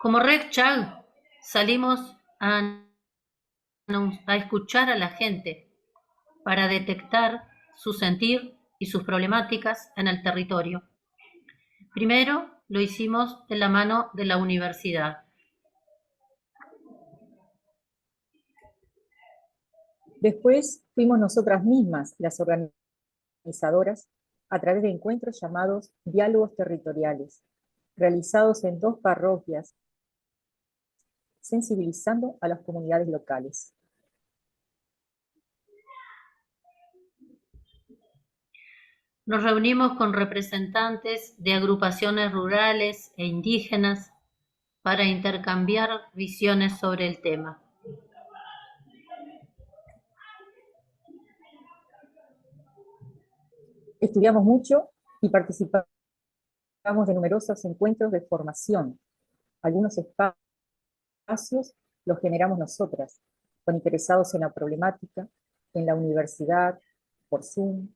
Speaker 6: Como Red Chag salimos a escuchar a la gente para detectar su sentir y sus problemáticas en el territorio. Primero lo hicimos de la mano de la universidad.
Speaker 7: Después fuimos nosotras mismas, las organizadoras, a través de encuentros llamados diálogos territoriales, realizados en 2 parroquias, sensibilizando a las comunidades locales.
Speaker 6: Nos reunimos con representantes de agrupaciones rurales e indígenas para intercambiar visiones sobre el tema.
Speaker 7: Estudiamos mucho y participamos de numerosos encuentros de formación. Algunos espacios los generamos nosotras, con interesados en la problemática, en la universidad, por Zoom.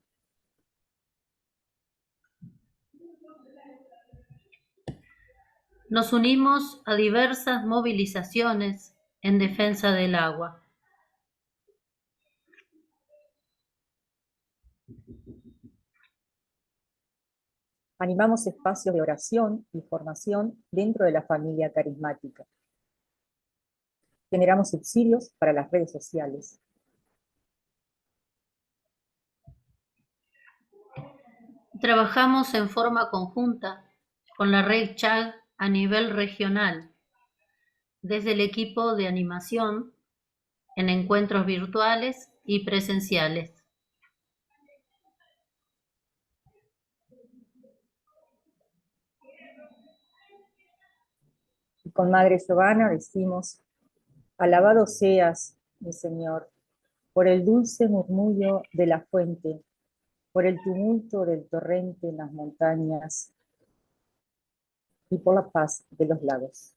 Speaker 6: Nos unimos a diversas movilizaciones en defensa del agua.
Speaker 7: Animamos espacios de oración y formación dentro de la familia carismática. Generamos subsidios para las redes sociales.
Speaker 6: Trabajamos en forma conjunta con la Red Chag a nivel regional, desde el equipo de animación, en encuentros virtuales y presenciales.
Speaker 7: Y con Madre Giovanna decimos: alabado seas, mi Señor, por el dulce murmullo de la fuente, por el tumulto del torrente en las montañas y por la paz de los lagos.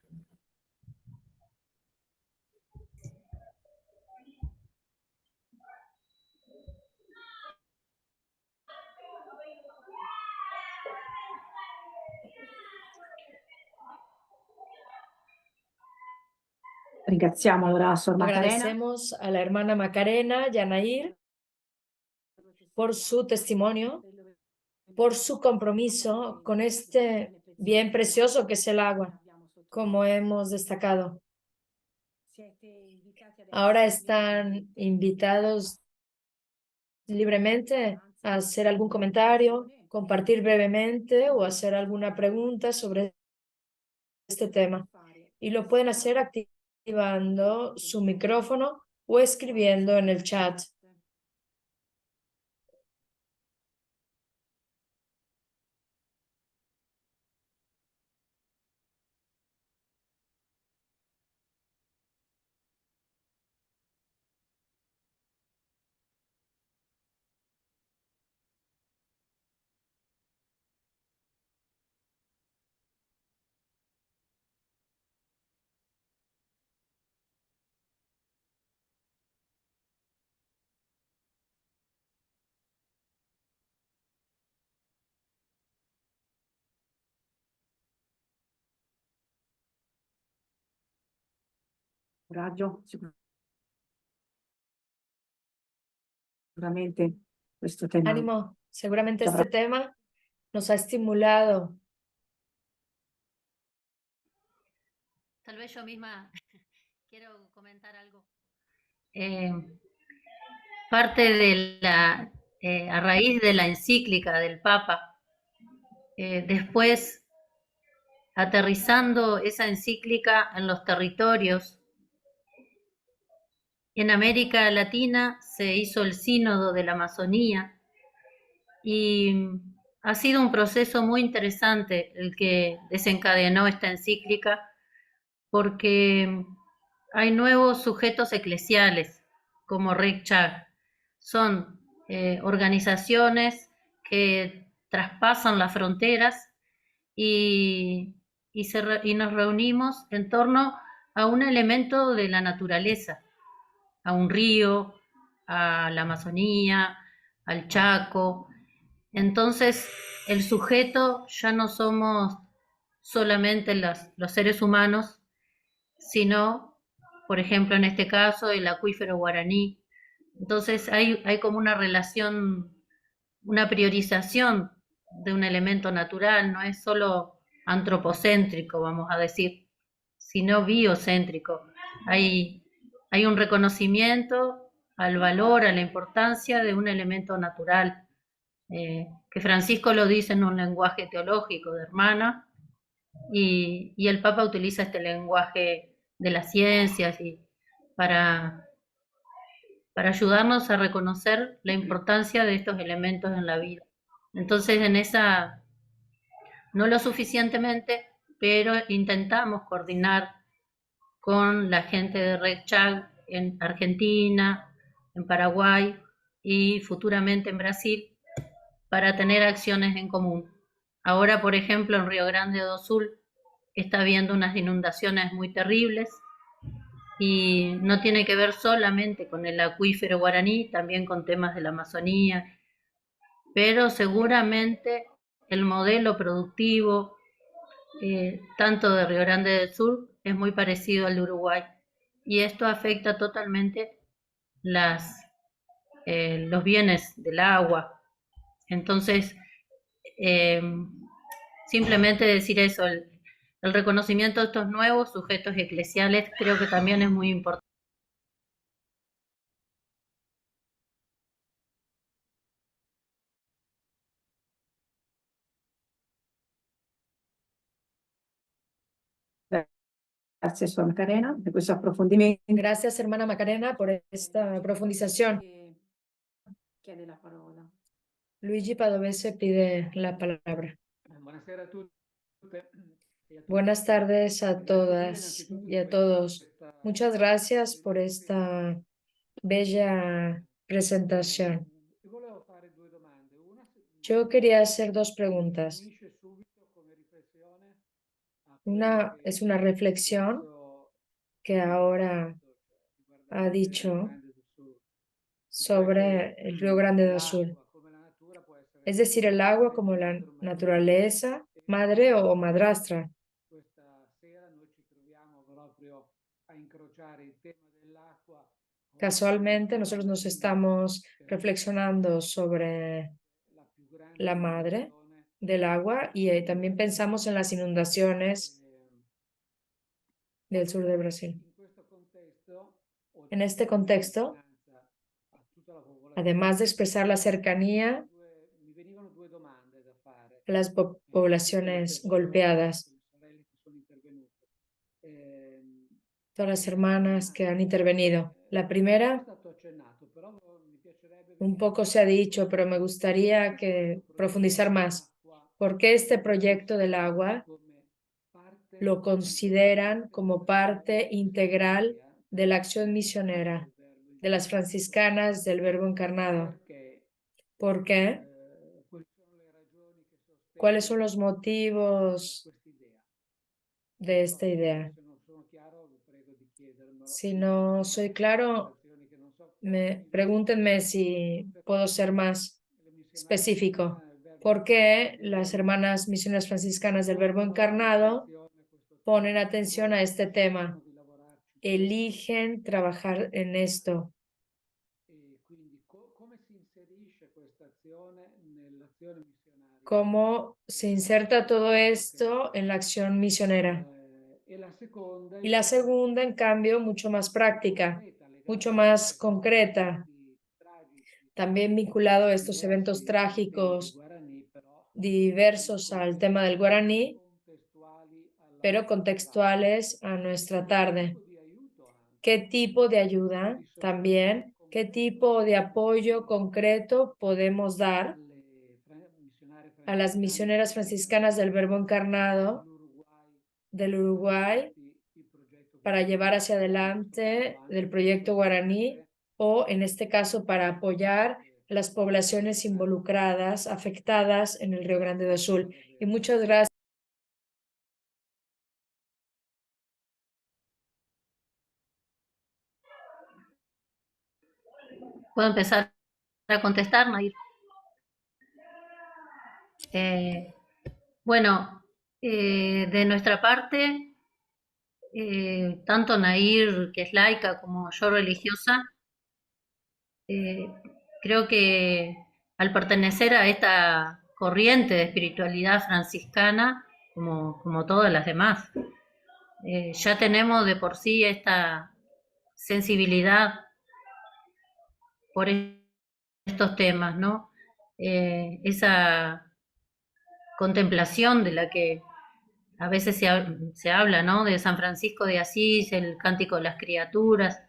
Speaker 3: Ringraziamo allora a Sor Macarena
Speaker 1: Agradecemos a la hermana Macarena Yanair por su testimonio, por su compromiso con este bien precioso que es el agua, como hemos destacado. Ahora están invitados libremente a hacer algún comentario, compartir brevemente o hacer alguna pregunta sobre este tema. Y lo pueden hacer activando su micrófono o escribiendo en el chat.
Speaker 3: coraggio, sicuramente questo tema.
Speaker 1: Ánimo, seguramente
Speaker 3: Te
Speaker 1: este
Speaker 3: habrá-
Speaker 1: tema nos ha estimulado.
Speaker 6: Tal vez yo misma quiero comentar algo. Parte de la, a raíz de la encíclica del Papa, después aterrizando esa encíclica en los territorios. En América Latina se hizo el Sínodo de la Amazonía y ha sido un proceso muy interesante el que desencadenó esta encíclica, porque hay nuevos sujetos eclesiales como Red Chag. Son organizaciones que traspasan las fronteras y nos reunimos en torno a un elemento de la naturaleza, a un río, a la Amazonía, al Chaco. Entonces, el sujeto ya no somos solamente los seres humanos, sino, por ejemplo, en este caso, el acuífero guaraní. Entonces, hay como una relación, una priorización de un elemento natural, no es solo antropocéntrico, vamos a decir, sino biocéntrico. Hay un reconocimiento al valor, a la importancia de un elemento natural, que Francisco lo dice en un lenguaje teológico de hermana, y el Papa utiliza este lenguaje de las ciencias para ayudarnos a reconocer la importancia de estos elementos en la vida. Entonces, en esa, no lo suficientemente, pero intentamos coordinar con la gente de Red Chag en Argentina, en Paraguay y futuramente en Brasil, para tener acciones en común. Ahora, por ejemplo, en Río Grande do Sul está habiendo unas inundaciones muy terribles y no tiene que ver solamente con el acuífero guaraní, también con temas de la Amazonía, pero seguramente el modelo productivo, tanto de Río Grande del Sur, es muy parecido al de Uruguay, y esto afecta totalmente los bienes del agua. Entonces, simplemente decir eso, el reconocimiento de estos nuevos sujetos eclesiales creo que también es muy importante.
Speaker 3: Grazie, Suor Macarena, per questo approfondimento.
Speaker 1: Gracias, hermana Macarena, por esta profundización.
Speaker 3: Chiede la parola.
Speaker 1: Luigi Padovese pide la palabra.
Speaker 8: Buonasera a tutti.
Speaker 1: Buenas tardes a todas y a todos. Muchas gracias por esta bella presentación. Yo quería hacer dos preguntas. Una es una reflexión que ahora ha dicho sobre el Río Grande do Sul. Es decir, el agua como la naturaleza, madre o madrastra. Casualmente nosotros nos estamos reflexionando sobre la madre del agua y también pensamos en las inundaciones del sur de Brasil. En este contexto, además de expresar la cercanía a las poblaciones golpeadas, todas las hermanas que han intervenido. La primera, un poco se ha dicho, pero me gustaría profundizar más. ¿Por qué este proyecto del agua lo consideran como parte integral de la acción misionera de las franciscanas del Verbo Encarnado? ¿Por qué? ¿Cuáles son los motivos de esta idea? Si no soy claro, pregúntenme si puedo ser más específico. ¿Por qué las hermanas misioneras franciscanas del Verbo Encarnado ponen atención a este tema? Eligen trabajar en esto. ¿Cómo se inserta todo esto en la acción misionera? Y la segunda, en cambio, mucho más práctica, mucho más concreta, también vinculado a estos eventos trágicos diversos al tema del guaraní, pero contextuales a nuestra tarde. ¿Qué tipo de ayuda también? ¿Qué tipo de apoyo concreto podemos dar a las misioneras franciscanas del Verbo Encarnado del Uruguay para llevar hacia adelante el proyecto guaraní o, en este caso, para apoyar las poblaciones involucradas, afectadas en el Río Grande do Sul? Y muchas gracias.
Speaker 6: ¿Puedo empezar a contestar, Nair? Bueno, de nuestra parte, tanto Nair, que es laica, como yo religiosa, creo que al pertenecer a esta corriente de espiritualidad franciscana, como todas las demás, ya tenemos de por sí esta sensibilidad por estos temas, ¿no? Esa contemplación de la que a veces se habla, ¿no? De San Francisco de Asís, el Cántico de las Criaturas,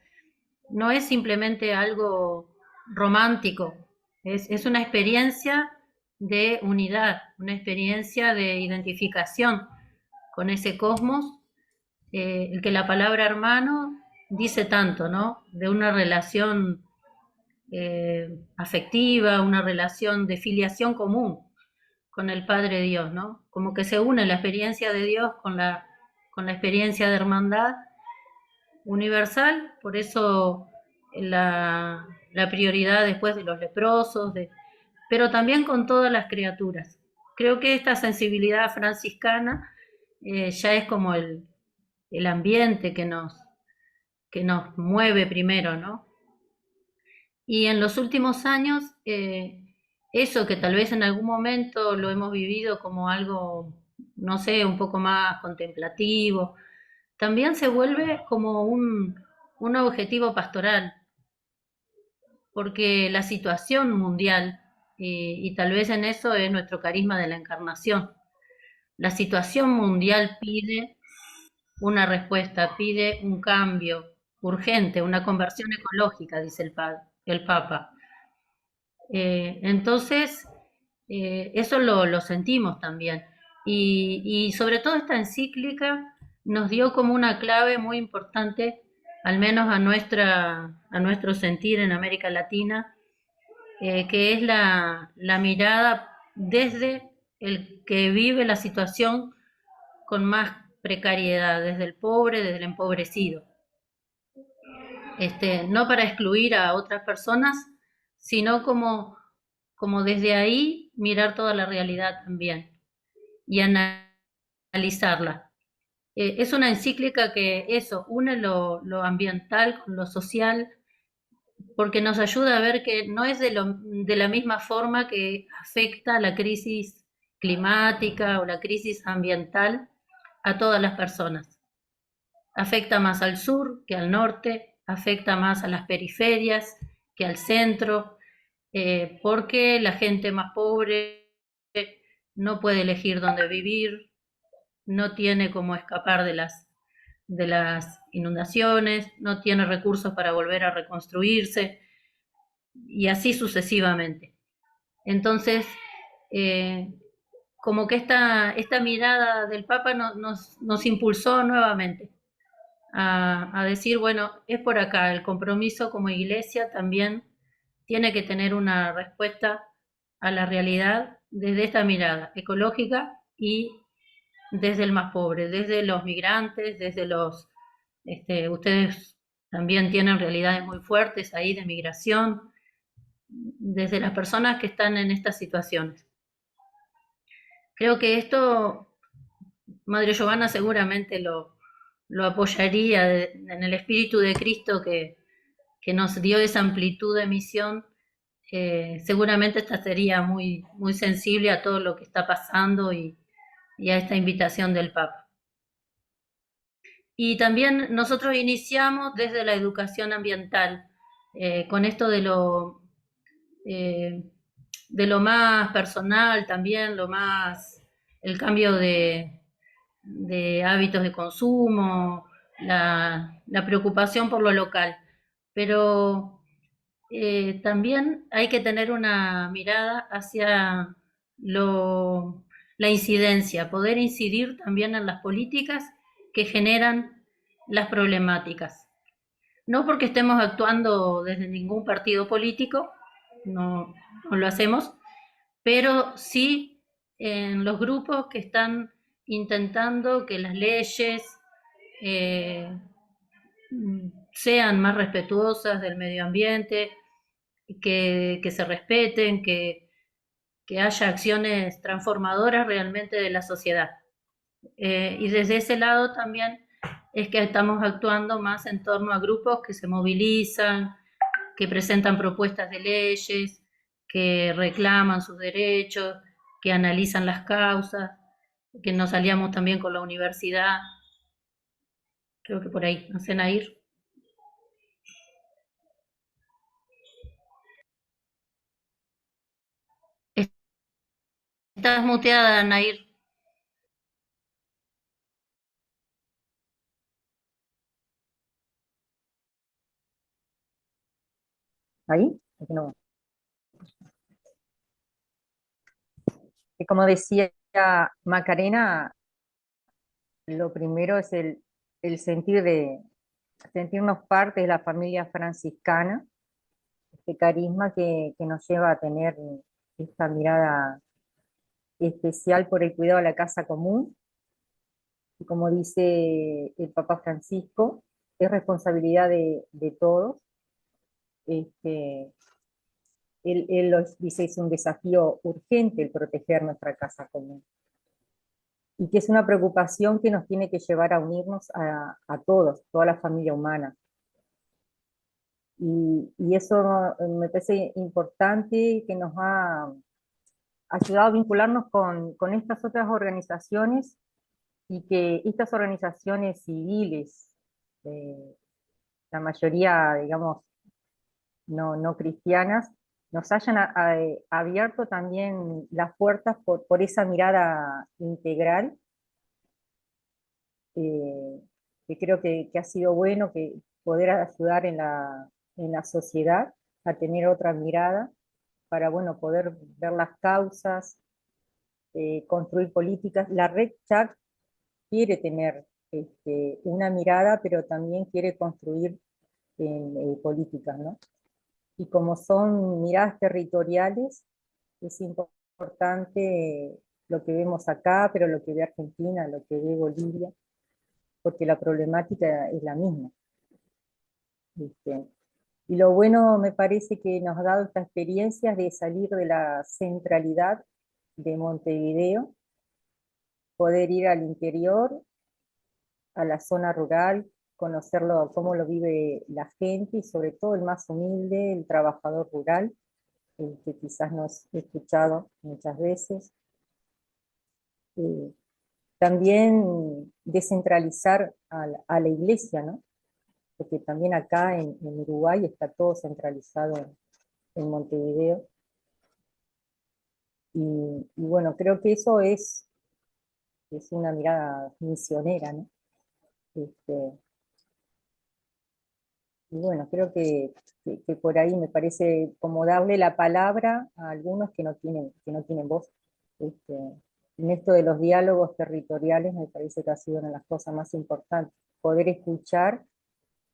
Speaker 6: no es simplemente algo romántico, es una experiencia de unidad, una experiencia de identificación con ese cosmos, el que la palabra hermano dice tanto, ¿no? De una relación afectiva, una relación de filiación común con el Padre Dios, ¿no? Como que se une la experiencia de Dios con la experiencia de hermandad universal, por eso la prioridad después de los leprosos, pero también con todas las criaturas. Creo que esta sensibilidad franciscana ya es como el ambiente que nos mueve primero, ¿no? Y en los últimos años, eso que tal vez en algún momento lo hemos vivido como algo, no sé, un poco más contemplativo, también se vuelve como un objetivo pastoral, porque la situación mundial, y tal vez en eso es nuestro carisma de la encarnación, la situación mundial pide una respuesta, pide un cambio urgente, una conversión ecológica, dice el Papa. Entonces, eso lo sentimos también. Y sobre todo esta encíclica nos dio como una clave muy importante, al menos a nuestro sentir en América Latina, que es la mirada desde el que vive la situación con más precariedad, desde el pobre, desde el empobrecido. No para excluir a otras personas, sino como desde ahí mirar toda la realidad también y analizarla. Es una encíclica que eso une lo ambiental con lo social, porque nos ayuda a ver que no es de la misma forma que afecta la crisis climática o la crisis ambiental a todas las personas. Afecta más al sur que al norte, afecta más a las periferias que al centro, porque la gente más pobre no puede elegir dónde vivir, no tiene cómo escapar de las inundaciones, no tiene recursos para volver a reconstruirse, y así sucesivamente. Entonces, como que esta mirada del Papa nos impulsó nuevamente a decir, bueno, es por acá, el compromiso como iglesia también tiene que tener una respuesta a la realidad desde esta mirada ecológica y desde el más pobre, desde los migrantes, desde ustedes también tienen realidades muy fuertes ahí de migración, desde las personas que están en estas situaciones. Creo que esto, Madre Giovanna seguramente lo apoyaría en el Espíritu de Cristo que nos dio esa amplitud de misión. Seguramente esta sería muy, muy sensible a todo lo que está pasando y a esta invitación del Papa. Y también nosotros iniciamos desde la educación ambiental, con esto de lo más personal también, el cambio de hábitos de consumo, la preocupación por lo local. Pero también hay que tener una mirada hacia la incidencia, poder incidir también en las políticas que generan las problemáticas. No porque estemos actuando desde ningún partido político, no lo hacemos, pero sí en los grupos que están intentando que las leyes sean más respetuosas del medio ambiente, que se respeten, que haya acciones transformadoras realmente de la sociedad. Y desde ese lado también es que estamos actuando más en torno a grupos que se movilizan, que presentan propuestas de leyes, que reclaman sus derechos, que analizan las causas, que nos aliamos también con la universidad. Creo que por ahí, ¿no sé, Nair? Estás muteada, Nair.
Speaker 7: ¿Ahí? No. Y como decía Macarena, lo primero es el sentirnos parte de la familia franciscana, este carisma que nos lleva a tener esta mirada especial por el cuidado de la casa común. Y como dice el Papa Francisco, es responsabilidad de todos. Él dice, es un desafío urgente el proteger nuestra casa común. Y que es una preocupación que nos tiene que llevar a unirnos a todos, toda la familia humana. Y eso me parece importante, que nos ha ayudado a vincularnos con estas otras organizaciones, y que estas organizaciones civiles, la mayoría, digamos, no cristianas, nos hayan abierto también las puertas por esa mirada integral, que creo que ha sido bueno, que poder ayudar en la sociedad a tener otra mirada, para, bueno, poder ver las causas, construir políticas. La Red Chat quiere tener una mirada, pero también quiere construir políticas, ¿no? Y como son miradas territoriales, es importante lo que vemos acá, pero lo que ve Argentina, lo que ve Bolivia, porque la problemática es la misma. Y lo bueno, me parece, que nos ha dado esta experiencia de salir de la centralidad de Montevideo, poder ir al interior, a la zona rural, conocerlo, cómo lo vive la gente, y sobre todo el más humilde, el trabajador rural, el que quizás no he escuchado muchas veces. También descentralizar a la iglesia, ¿no? Porque también acá en Uruguay está todo centralizado en Montevideo. Y bueno, creo que eso es una mirada misionera, ¿no? Y bueno, creo que por ahí me parece como darle la palabra a algunos que no tienen voz. En esto de los diálogos territoriales, me parece que ha sido una de las cosas más importantes, poder escuchar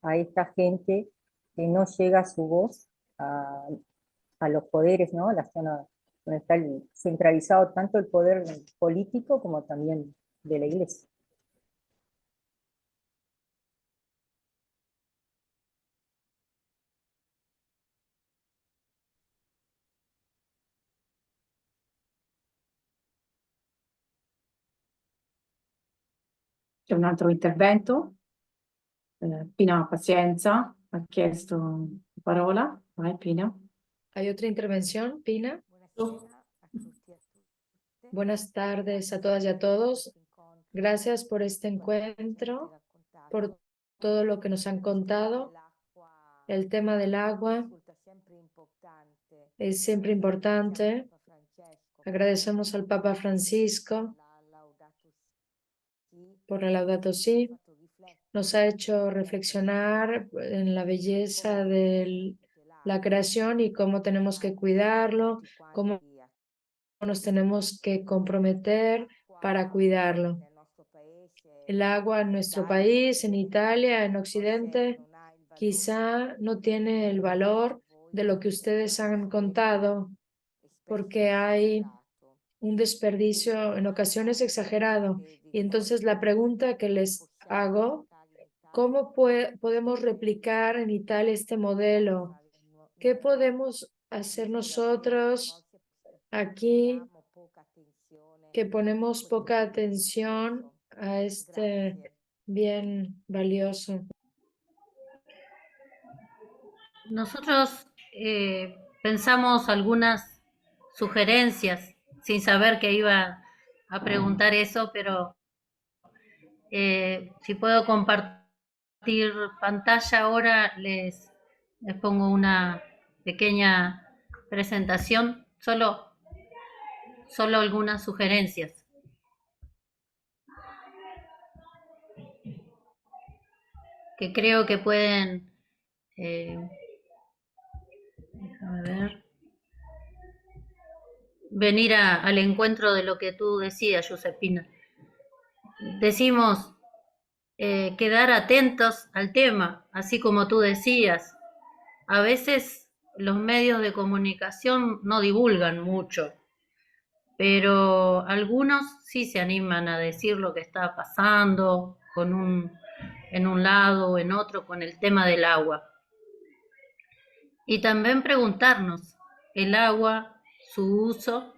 Speaker 7: a esta gente que no llega su voz a los poderes, ¿no? A la zona donde está centralizado tanto el poder político como también de la iglesia.
Speaker 3: C'è un altro intervento? Pina Pazienza ha chiesto la parola. Vai, Pina.
Speaker 1: ¿Hay otra intervención, Pina? Buenas tardes a todas y a todos. Gracias por este encuentro, por todo lo que nos han contado. El tema del agua es siempre importante. Agradecemos al Papa Francisco por el Laudato Si. Nos ha hecho reflexionar en la belleza de la creación y cómo tenemos que cuidarlo, cómo nos tenemos que comprometer para cuidarlo. El agua en nuestro país, en Italia, en Occidente, quizá no tiene el valor de lo que ustedes han contado, porque hay un desperdicio en ocasiones exagerado. Y entonces la pregunta que les hago, ¿cómo podemos replicar en Italia este modelo? ¿Qué podemos hacer nosotros aquí que ponemos poca atención a este bien valioso?
Speaker 6: Nosotros pensamos algunas sugerencias, sin saber que iba a preguntar eso, pero si puedo compartir pantalla ahora, les pongo una pequeña presentación, solo algunas sugerencias. Que creo que pueden, déjame ver, venir al encuentro de lo que tú decías, Josefina. Decimos quedar atentos al tema, así como tú decías. A veces los medios de comunicación no divulgan mucho, pero algunos sí se animan a decir lo que está pasando en un lado o en otro con el tema del agua. Y también preguntarnos, el agua, su uso,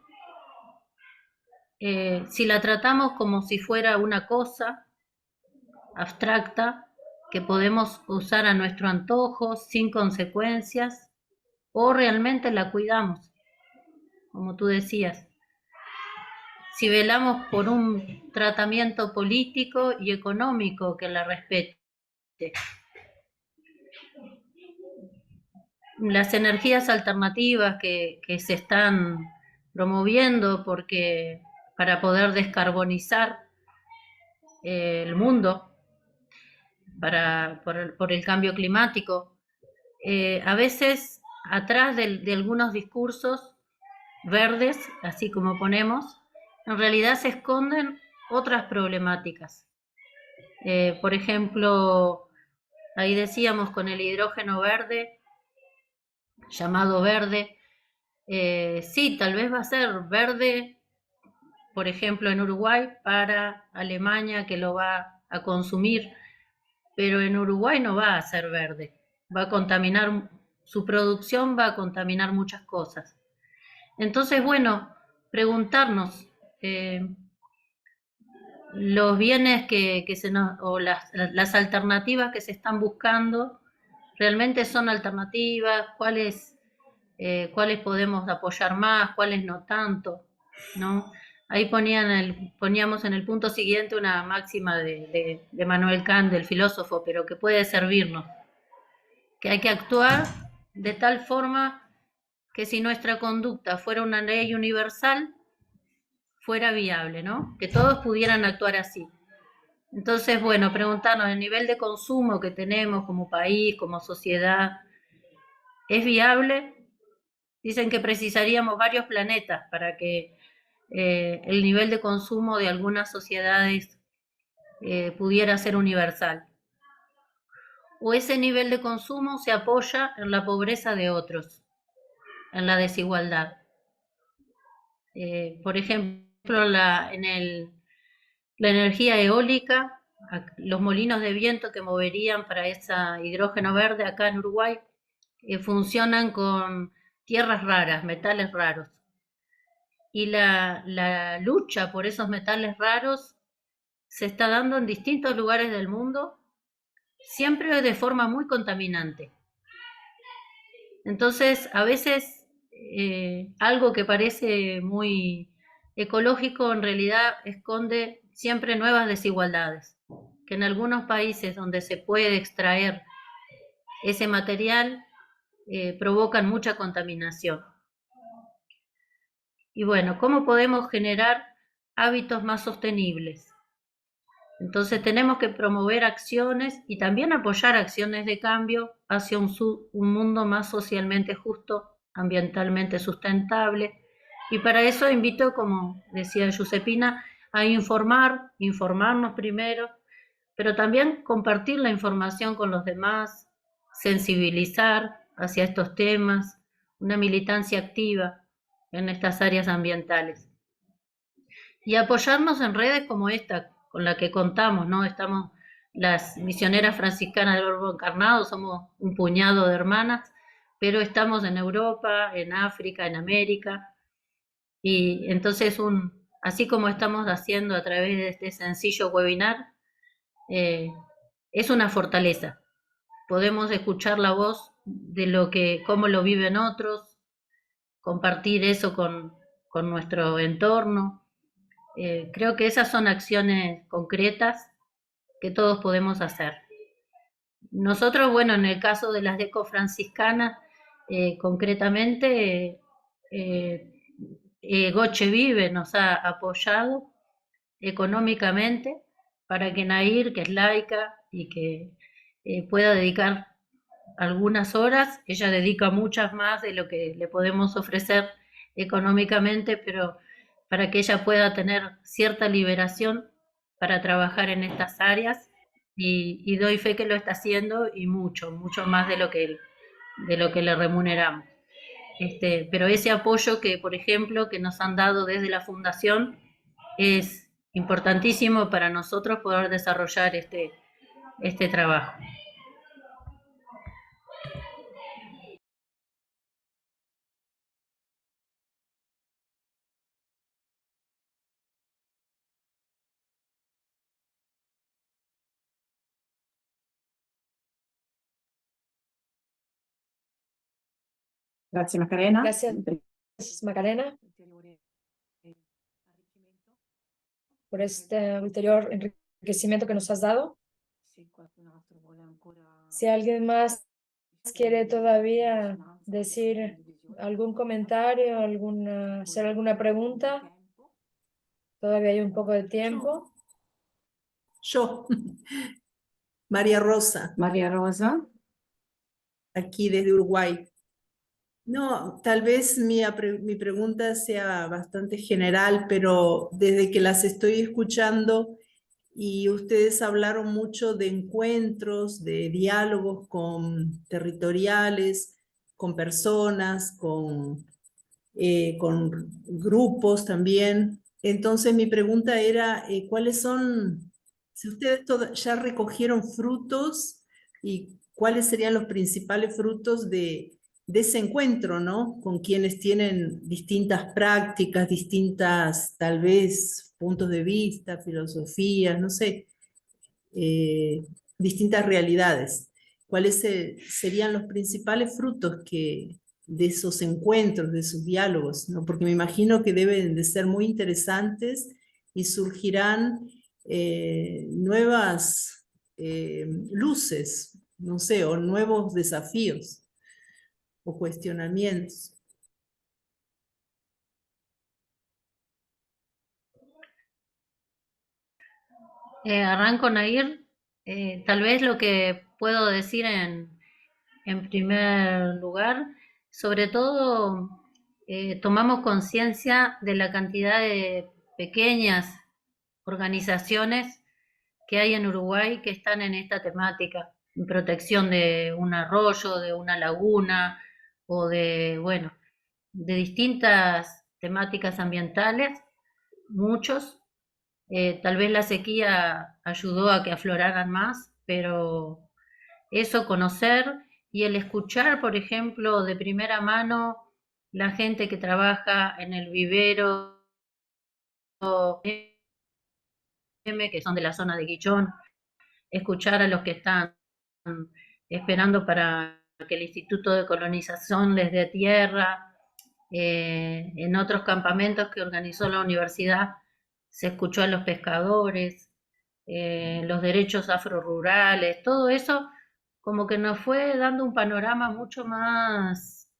Speaker 6: si la tratamos como si fuera una cosa abstracta que podemos usar a nuestro antojo sin consecuencias, o realmente la cuidamos, como tú decías. Si velamos por un tratamiento político y económico que la respete. Las energías alternativas que se están promoviendo para poder descarbonizar el mundo por el cambio climático, a veces atrás de algunos discursos verdes, así como ponemos, en realidad se esconden otras problemáticas. Por ejemplo, ahí decíamos con el hidrógeno verde, llamado verde, sí, tal vez va a ser verde, por ejemplo, en Uruguay para Alemania que lo va a consumir, pero en Uruguay no va a ser verde, va a contaminar, su producción va a contaminar muchas cosas. Entonces, bueno, preguntarnos los bienes o las alternativas que se están buscando, ¿realmente son alternativas? ¿Cuáles podemos apoyar más? ¿Cuáles no tanto? ¿No? Ahí poníamos en el punto siguiente una máxima de Manuel Kant, del filósofo, pero que puede servirnos, que hay que actuar de tal forma que si nuestra conducta fuera una ley universal, fuera viable, ¿no? Que todos pudieran actuar así. Entonces, bueno, preguntarnos el nivel de consumo que tenemos como país, como sociedad, ¿es viable? Dicen que precisaríamos varios planetas para que el nivel de consumo de algunas sociedades pudiera ser universal. O ese nivel de consumo se apoya en la pobreza de otros, en la desigualdad. Por ejemplo, la energía eólica, los molinos de viento que moverían para ese hidrógeno verde acá en Uruguay, funcionan con tierras raras, metales raros. Y la lucha por esos metales raros se está dando en distintos lugares del mundo, siempre de forma muy contaminante. Entonces, a veces algo que parece muy ecológico en realidad esconde siempre nuevas desigualdades, que en algunos países donde se puede extraer ese material provocan mucha contaminación. Y bueno, ¿cómo podemos generar hábitos más sostenibles? Entonces tenemos que promover acciones y también apoyar acciones de cambio hacia un mundo más socialmente justo, ambientalmente sustentable. Y para eso invito, como decía Giuseppina, a informarnos primero, pero también compartir la información con los demás, sensibilizar hacia estos temas, una militancia activa en estas áreas ambientales. Y apoyarnos en redes como esta, con la que contamos, ¿no? Estamos las misioneras franciscanas del Verbo Encarnado, somos un puñado de hermanas, pero estamos en Europa, en África, en América, y entonces así como estamos haciendo a través de este sencillo webinar, es una fortaleza. Podemos escuchar la voz de cómo lo viven otros, compartir eso con nuestro entorno. Creo que esas son acciones concretas que todos podemos hacer. Nosotros, bueno, en el caso de las deco franciscanas, concretamente, Goche Vive nos ha apoyado económicamente para que Nair, que es laica y que pueda dedicar algunas horas, ella dedica muchas más de lo que le podemos ofrecer económicamente, pero para que ella pueda tener cierta liberación para trabajar en estas áreas, y doy fe que lo está haciendo, y mucho más de lo que le remuneramos. pero ese apoyo que, por ejemplo, que nos han dado desde la Fundación es importantísimo para nosotros poder desarrollar este trabajo.
Speaker 3: Grazie Macarena.
Speaker 1: Gracias, Macarena, por este ulterior enriquecimiento que nos has dado. Si alguien más quiere todavía decir algún comentario, hacer alguna pregunta, todavía hay un poco de tiempo.
Speaker 8: Yo, María Rosa,
Speaker 3: Maria Rosa.
Speaker 8: aquí desde Uruguay. No, tal vez mi pregunta sea bastante general, pero desde que las estoy escuchando y ustedes hablaron mucho de encuentros, de diálogos con territoriales, con personas, con grupos también. Entonces mi pregunta era, ¿cuáles son, si ustedes ya recogieron frutos y cuáles serían los principales frutos de ese encuentro, ¿no? Con quienes tienen distintas prácticas, distintas, tal vez, puntos de vista, filosofías, no sé, distintas realidades. ¿Cuáles serían los principales frutos de esos encuentros, de esos diálogos? ¿No? Porque me imagino que deben de ser muy interesantes y surgirán nuevas luces, no sé, o nuevos desafíos o cuestionamientos.
Speaker 6: Arranco, Nair. Tal vez lo que puedo decir en primer lugar, sobre todo tomamos conciencia de la cantidad de pequeñas organizaciones que hay en Uruguay que están en esta temática, en protección de un arroyo, de una laguna o de distintas temáticas ambientales, muchos. Tal vez la sequía ayudó a que afloraran más, pero eso, conocer y el escuchar, por ejemplo, de primera mano la gente que trabaja en el vivero, que son de la zona de Guichón, escuchar a los que están esperando para que el Instituto de Colonización les dé tierra, en otros campamentos que organizó la universidad se escuchó a los pescadores, los derechos afrorurales, todo eso como que nos fue dando un panorama mucho más,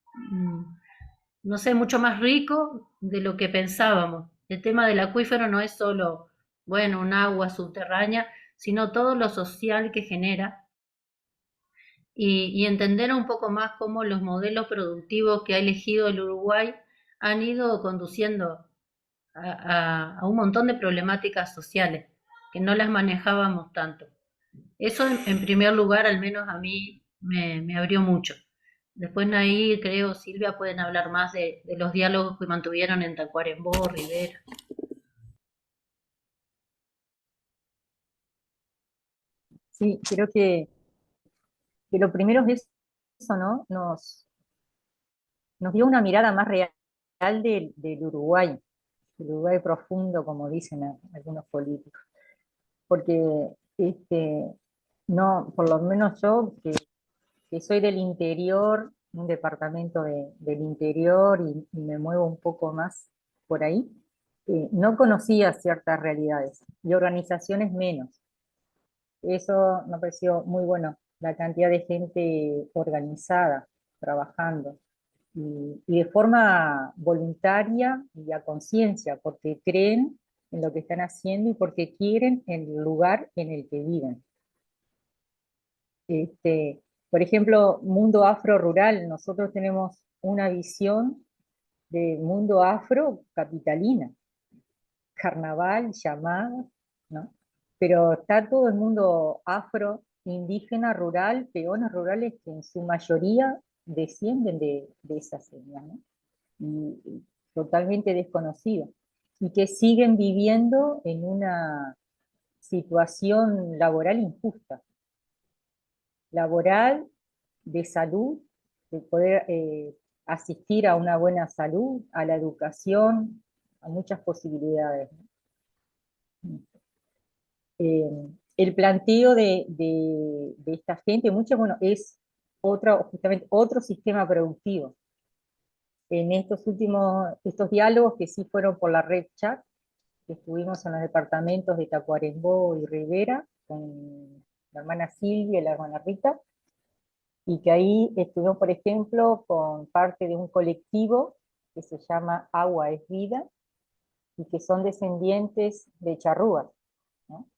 Speaker 6: no sé, mucho más rico de lo que pensábamos. El tema del acuífero no es solo, bueno, un agua subterránea, sino todo lo social que genera y entender un poco más cómo los modelos productivos que ha elegido el Uruguay han ido conduciendo a un montón de problemáticas sociales que no las manejábamos tanto. Eso en primer lugar, al menos a mí, me abrió mucho. Después Nair, creo, Silvia pueden hablar más de los diálogos que mantuvieron en Tacuarembó, Rivera.
Speaker 7: Sí, creo que lo primero es eso, ¿no? Nos dio una mirada más real del Uruguay, el Uruguay profundo, como dicen algunos políticos. Porque no, por lo menos yo, que soy del interior, un departamento del interior y me muevo un poco más por ahí, no conocía ciertas realidades y organizaciones menos. Eso me pareció muy bueno, la cantidad de gente organizada, trabajando, y de forma voluntaria y a conciencia, porque creen en lo que están haciendo y porque quieren el lugar en el que viven. Por ejemplo, mundo afro rural, nosotros tenemos una visión de mundo afro capitalina, carnaval, llamadas, ¿no? Pero está todo el mundo afro, indígena, rural, peones rurales que en su mayoría descienden de esas etnias, ¿no? Y totalmente desconocidos, y que siguen viviendo en una situación laboral injusta, laboral, de salud, de poder asistir a una buena salud, a la educación, a muchas posibilidades, ¿no? El planteo de esta gente, muchas, bueno, es justamente otro sistema productivo. En estos diálogos que sí fueron por la red chat, que estuvimos en los departamentos de Tacuarembó y Rivera, con la hermana Silvia y la hermana Rita, y que ahí estuvimos, por ejemplo, con parte de un colectivo que se llama Agua es Vida, y que son descendientes de charrúas, ¿no?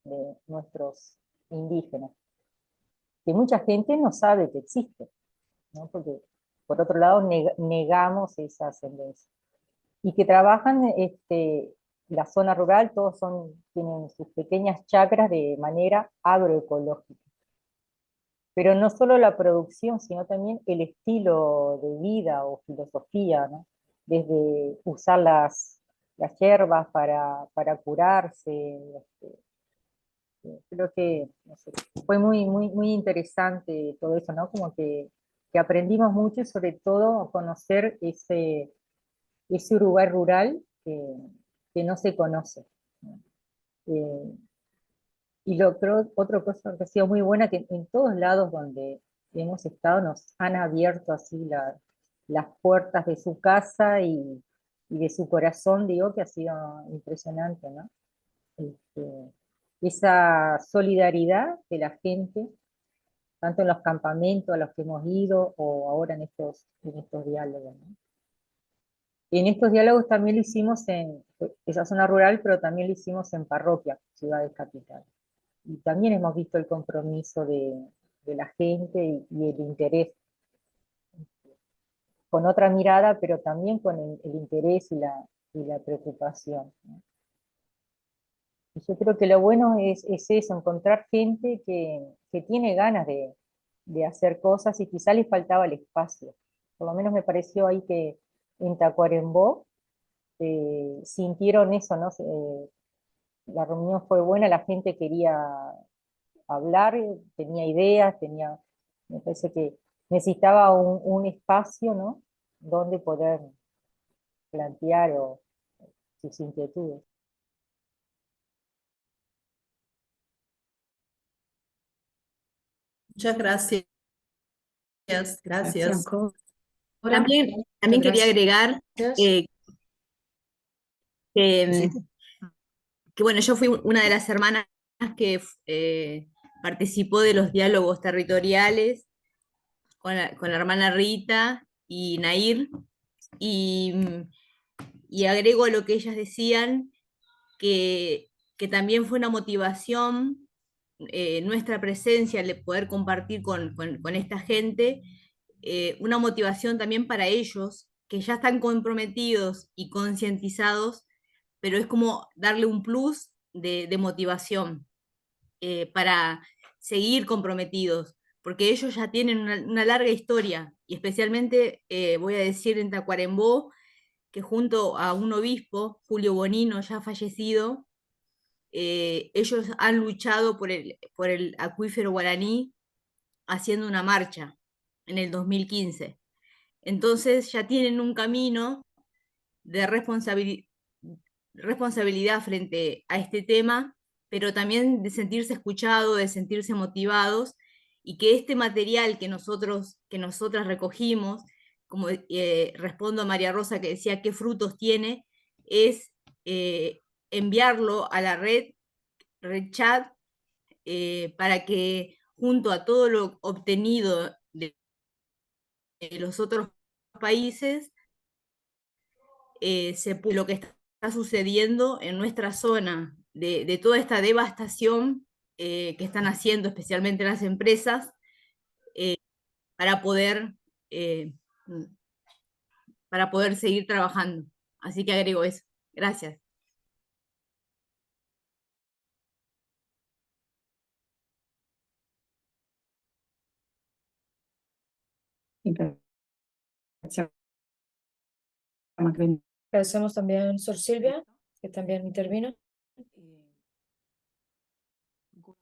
Speaker 7: De nuestros indígenas, que mucha gente no sabe que existe, ¿no? Porque por otro lado negamos esa ascendencia. Y que trabajan la zona rural, todos tienen sus pequeñas chacras de manera agroecológica. Pero no solo la producción, sino también el estilo de vida o filosofía, ¿no? Desde usar las hierbas para curarse. Creo que no sé, fue muy interesante todo eso, ¿no? Como que aprendimos mucho y sobre todo conocer ese Uruguay rural que no se conoce, ¿no? Y otra cosa que ha sido muy buena, que en todos lados donde hemos estado nos han abierto así las puertas de su casa y de su corazón, digo, que ha sido impresionante, ¿no? Este, esa solidaridad de la gente, tanto en los campamentos a los que hemos ido o ahora en estos diálogos, ¿no? En estos diálogos también lo hicimos en esa zona rural, pero también lo hicimos en parroquia, ciudades capitales. Y también hemos visto el compromiso de la gente y el interés, con otra mirada, pero también con el interés y la preocupación, ¿no? Y yo creo que lo bueno es eso, encontrar gente que tiene ganas de hacer cosas y quizá les faltaba el espacio. Por lo menos me pareció ahí que en Tacuarembó sintieron eso, ¿no? La reunión fue buena, la gente quería hablar, tenía ideas, me parece que necesitaba un espacio, ¿no? Donde poder plantear sus inquietudes.
Speaker 8: Muchas gracias. Gracias.
Speaker 2: Ahora,
Speaker 8: También quería
Speaker 1: Gracias.
Speaker 8: agregar que, que, bueno, yo fui una de las hermanas que participó de los diálogos territoriales con la hermana Rita y Nair, y, y agrego a lo que ellas decían que también fue una motivación nuestra presencia, el de poder compartir con esta gente, una motivación también para ellos, que ya están comprometidos y concientizados, pero es como darle un plus de motivación para seguir comprometidos, porque ellos ya tienen una larga historia, y especialmente voy a decir en Tacuarembó, que junto a un obispo, Julio Bonino, ya fallecido, ellos han luchado por el acuífero guaraní haciendo una marcha en el 2015. Entonces ya tienen un camino de responsabilidad frente a este tema, pero también de sentirse escuchados, de sentirse motivados, y que este material que nosotras recogimos, como respondo a María Rosa que decía qué frutos tiene, es enviarlo a la red chat, para que junto a todo lo obtenido de los otros países, lo que está sucediendo en nuestra zona, de toda esta devastación que están haciendo especialmente las empresas, para poder, eh, para poder seguir trabajando. Así que agrego eso. Gracias.
Speaker 3: Ringraziamo anche
Speaker 1: Agradecemos también a Sor Silvia, que también intervino.
Speaker 3: ancora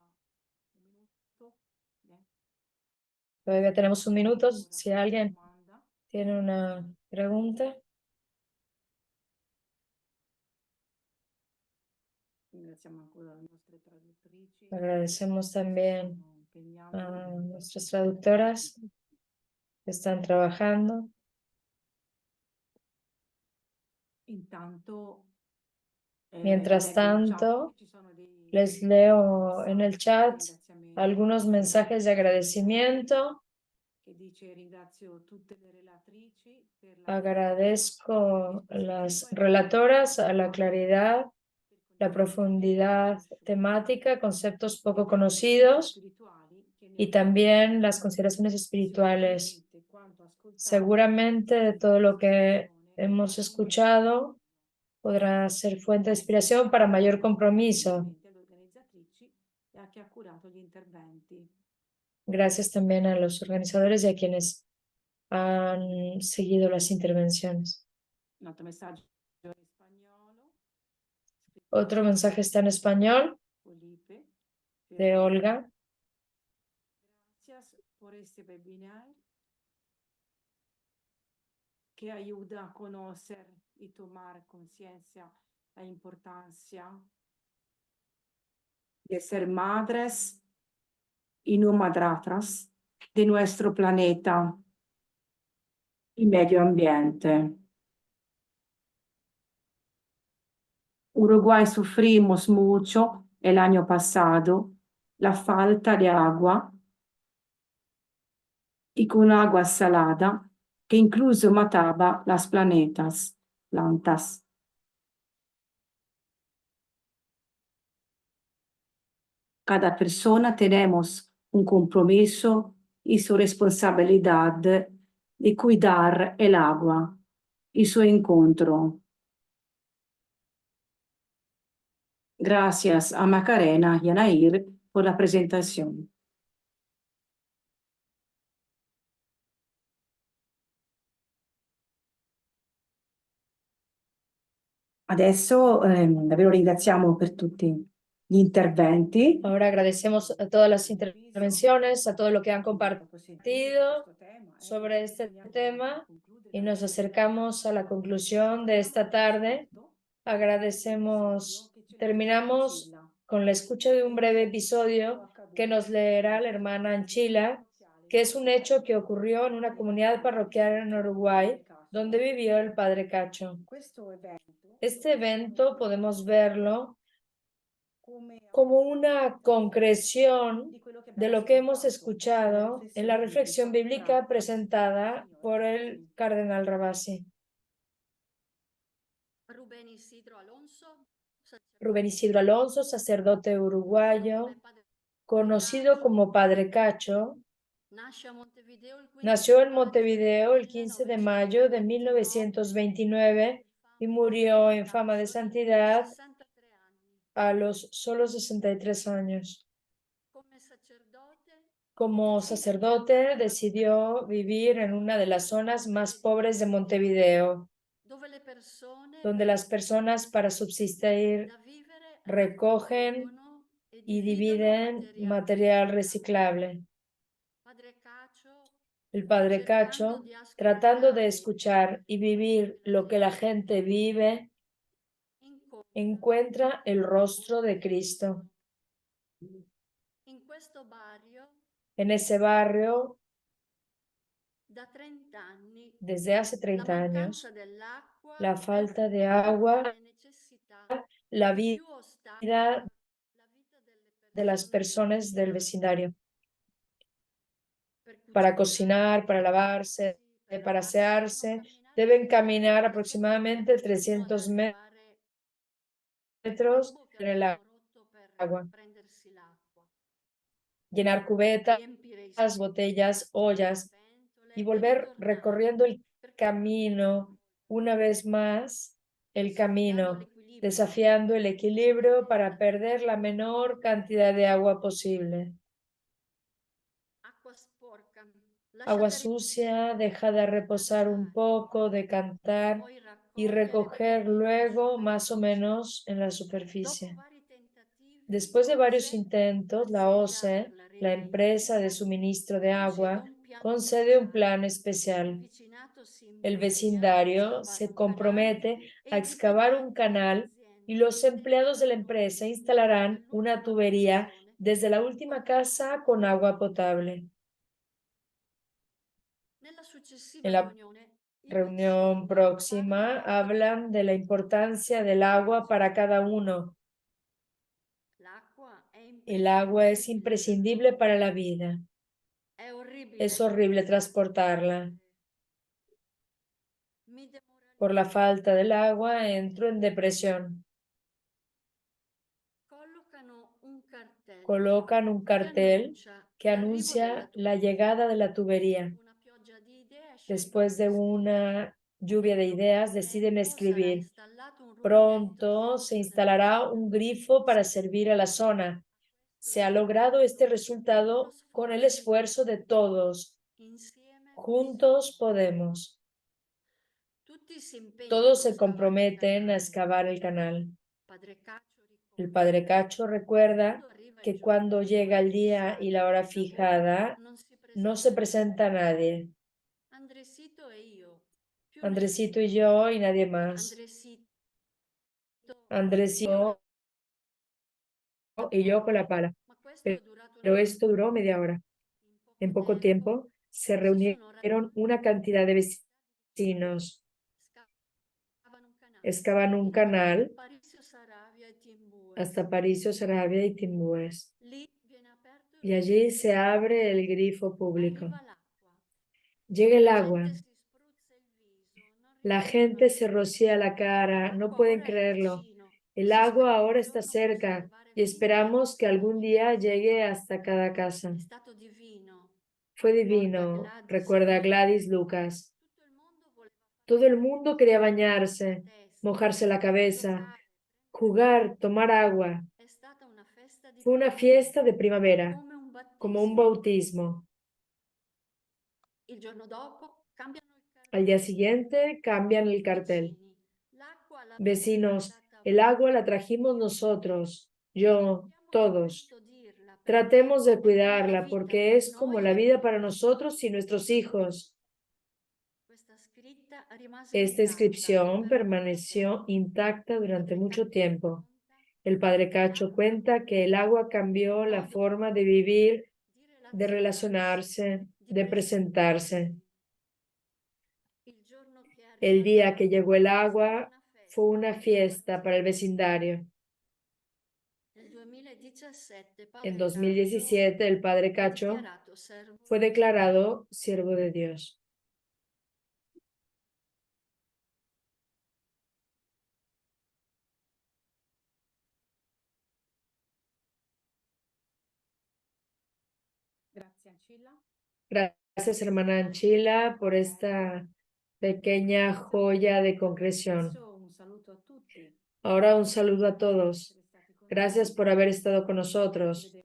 Speaker 3: un minuto. Bien.
Speaker 1: Todavía tenemos un minuto. Si alguien
Speaker 3: Domanda.
Speaker 1: tiene una pregunta.
Speaker 3: Ringraziamo ancora le nostre traduttrici.
Speaker 1: Agradecemos también
Speaker 3: Sono impegnate.
Speaker 1: a nuestras traductoras que están trabajando.
Speaker 3: Intanto,
Speaker 1: Mientras
Speaker 3: leggo in chat
Speaker 1: tanto,
Speaker 3: che ci sono dei
Speaker 1: les leo en el
Speaker 3: messaggi di
Speaker 1: chat
Speaker 3: ringraziamento
Speaker 1: algunos mensajes de agradecimiento.
Speaker 3: che dice ringrazio tutte le relatrici per la
Speaker 1: Agradezco a las relatoras, a la claridad, la profundidad temática, conceptos poco conocidos y también las consideraciones espirituales. Seguramente todo lo que hemos escuchado podrá ser fuente de inspiración para mayor compromiso. Gracias también a los organizadores y a quienes han seguido las intervenciones. Otro mensaje está en español de Olga.
Speaker 3: Gracias por este webinar que ayuda a conocer y tomar conciencia la importancia de ser madres y no madrastras de nuestro planeta y medio ambiente. Uruguay sufrimos mucho el año pasado la falta de agua y con agua salada que incluso mataba las plantas. Cada persona tenemos un compromiso y su responsabilidad de cuidar el agua y su encuentro. Gracias a Macarena y a Nair por la presentación. Adesso davvero ringraziamo per tutti gli interventi.
Speaker 1: Ahora agradecemos a todas las intervenciones, a todo lo que han compartido sobre este tema y nos acercamos a la conclusión de esta tarde. Terminamos con la escucha de un breve episodio que nos leerá la hermana Anchila, que es un hecho que ocurrió en una comunidad parroquial en Uruguay, donde vivió el padre Cacho. Este evento podemos verlo como una concreción de lo que hemos escuchado en la reflexión bíblica presentada por el cardenal Rabasi. Rubén Isidro Alonso, sacerdote uruguayo, conocido como Padre Cacho, nació en Montevideo el 15 de mayo de 1929 y murió en fama de santidad a los solo 63 años. Como sacerdote decidió vivir en una de las zonas más pobres de Montevideo, donde las personas para subsistir recogen y dividen material reciclable. El padre Cacho, tratando de escuchar y vivir lo que la gente vive, encuentra el rostro de Cristo. En ese barrio, desde hace 30 años, la falta de agua, la vida de las personas del vecindario. Para cocinar, para lavarse, para asearse, deben caminar aproximadamente 300 metros en el agua. Llenar cubetas, botellas, ollas y volver recorriendo el camino una vez más, el camino, desafiando el equilibrio para perder la menor cantidad de agua posible. Agua sucia, deja de reposar un poco, de cantar y recoger luego más o menos en la superficie. Después de varios intentos, la OCE, la empresa de suministro de agua, concede un plan especial. El vecindario se compromete a excavar un canal y los empleados de la empresa instalarán una tubería desde la última casa con agua potable. En la reunión próxima hablan de la importancia del agua para cada uno. El agua es imprescindible para la vida. Es horrible transportarla. Por la falta del agua entro en depresión. Colocan un cartel que anuncia la llegada de la tubería. Después de una lluvia de ideas, deciden escribir: pronto se instalará un grifo para servir a la zona. Se ha logrado este resultado con el esfuerzo de todos. Juntos podemos. Todos se comprometen a excavar el canal. El padre Cacho recuerda que cuando llega el día y la hora fijada, no se presenta nadie. Andresito y yo y nadie más. Andresito y yo con la pala. Pero esto duró media hora. En poco tiempo se reunieron una cantidad de vecinos. Excavan un canal hasta Aparicio, Saravia y Timbúes. Y allí se abre el grifo público. Llega el agua. La gente se rocía la cara, no pueden creerlo. El agua ahora está cerca y esperamos que algún día llegue hasta cada casa. Fue divino, recuerda Gladys Lucas. Todo el mundo quería bañarse, mojarse la cabeza, jugar, tomar agua. Fue una fiesta de primavera, como un bautismo. Al día siguiente cambian el cartel. Vecinos, el agua la trajimos nosotros, yo, todos. Tratemos de cuidarla porque es como la vida para nosotros y nuestros hijos. Esta inscripción permaneció intacta durante mucho tiempo. El padre Cacho cuenta que el agua cambió la forma de vivir, de relacionarse, de presentarse. El día que llegó el agua fue una fiesta para el vecindario. En 2017, el padre Cacho fue declarado siervo de Dios. Gracias, hermana Anchila, por esta pequeña joya de concreción. Ahora un saludo a todos. Gracias por haber estado con nosotros.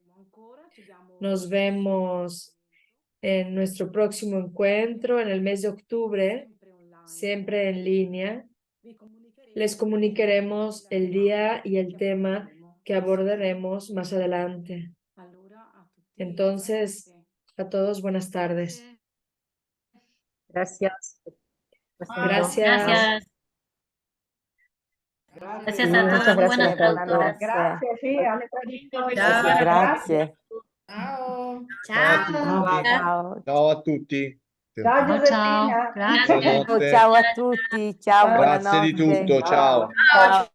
Speaker 1: Nos vemos en nuestro próximo encuentro en el mes de octubre, siempre en línea. Les comunicaremos el día y el tema que abordaremos más adelante. Entonces, a todos, buenas tardes.
Speaker 7: Gracias.
Speaker 1: Gracias.
Speaker 6: Gracias. Gracias a
Speaker 7: Muchas
Speaker 6: todos.
Speaker 7: gracias
Speaker 6: Buenas
Speaker 7: a todos.
Speaker 6: tardes.
Speaker 10: Grazie, sì, alle tradizioni.
Speaker 8: Grazie.
Speaker 10: Ciao.
Speaker 5: Ciao.
Speaker 9: Ciao a tutti.
Speaker 10: Ciao Giuseppina.
Speaker 2: Grazie.
Speaker 9: Buonanotte.
Speaker 11: Ciao a tutti, ciao,
Speaker 9: Grazie di
Speaker 11: buonanotte.
Speaker 9: tutto, ciao.
Speaker 11: Ciao.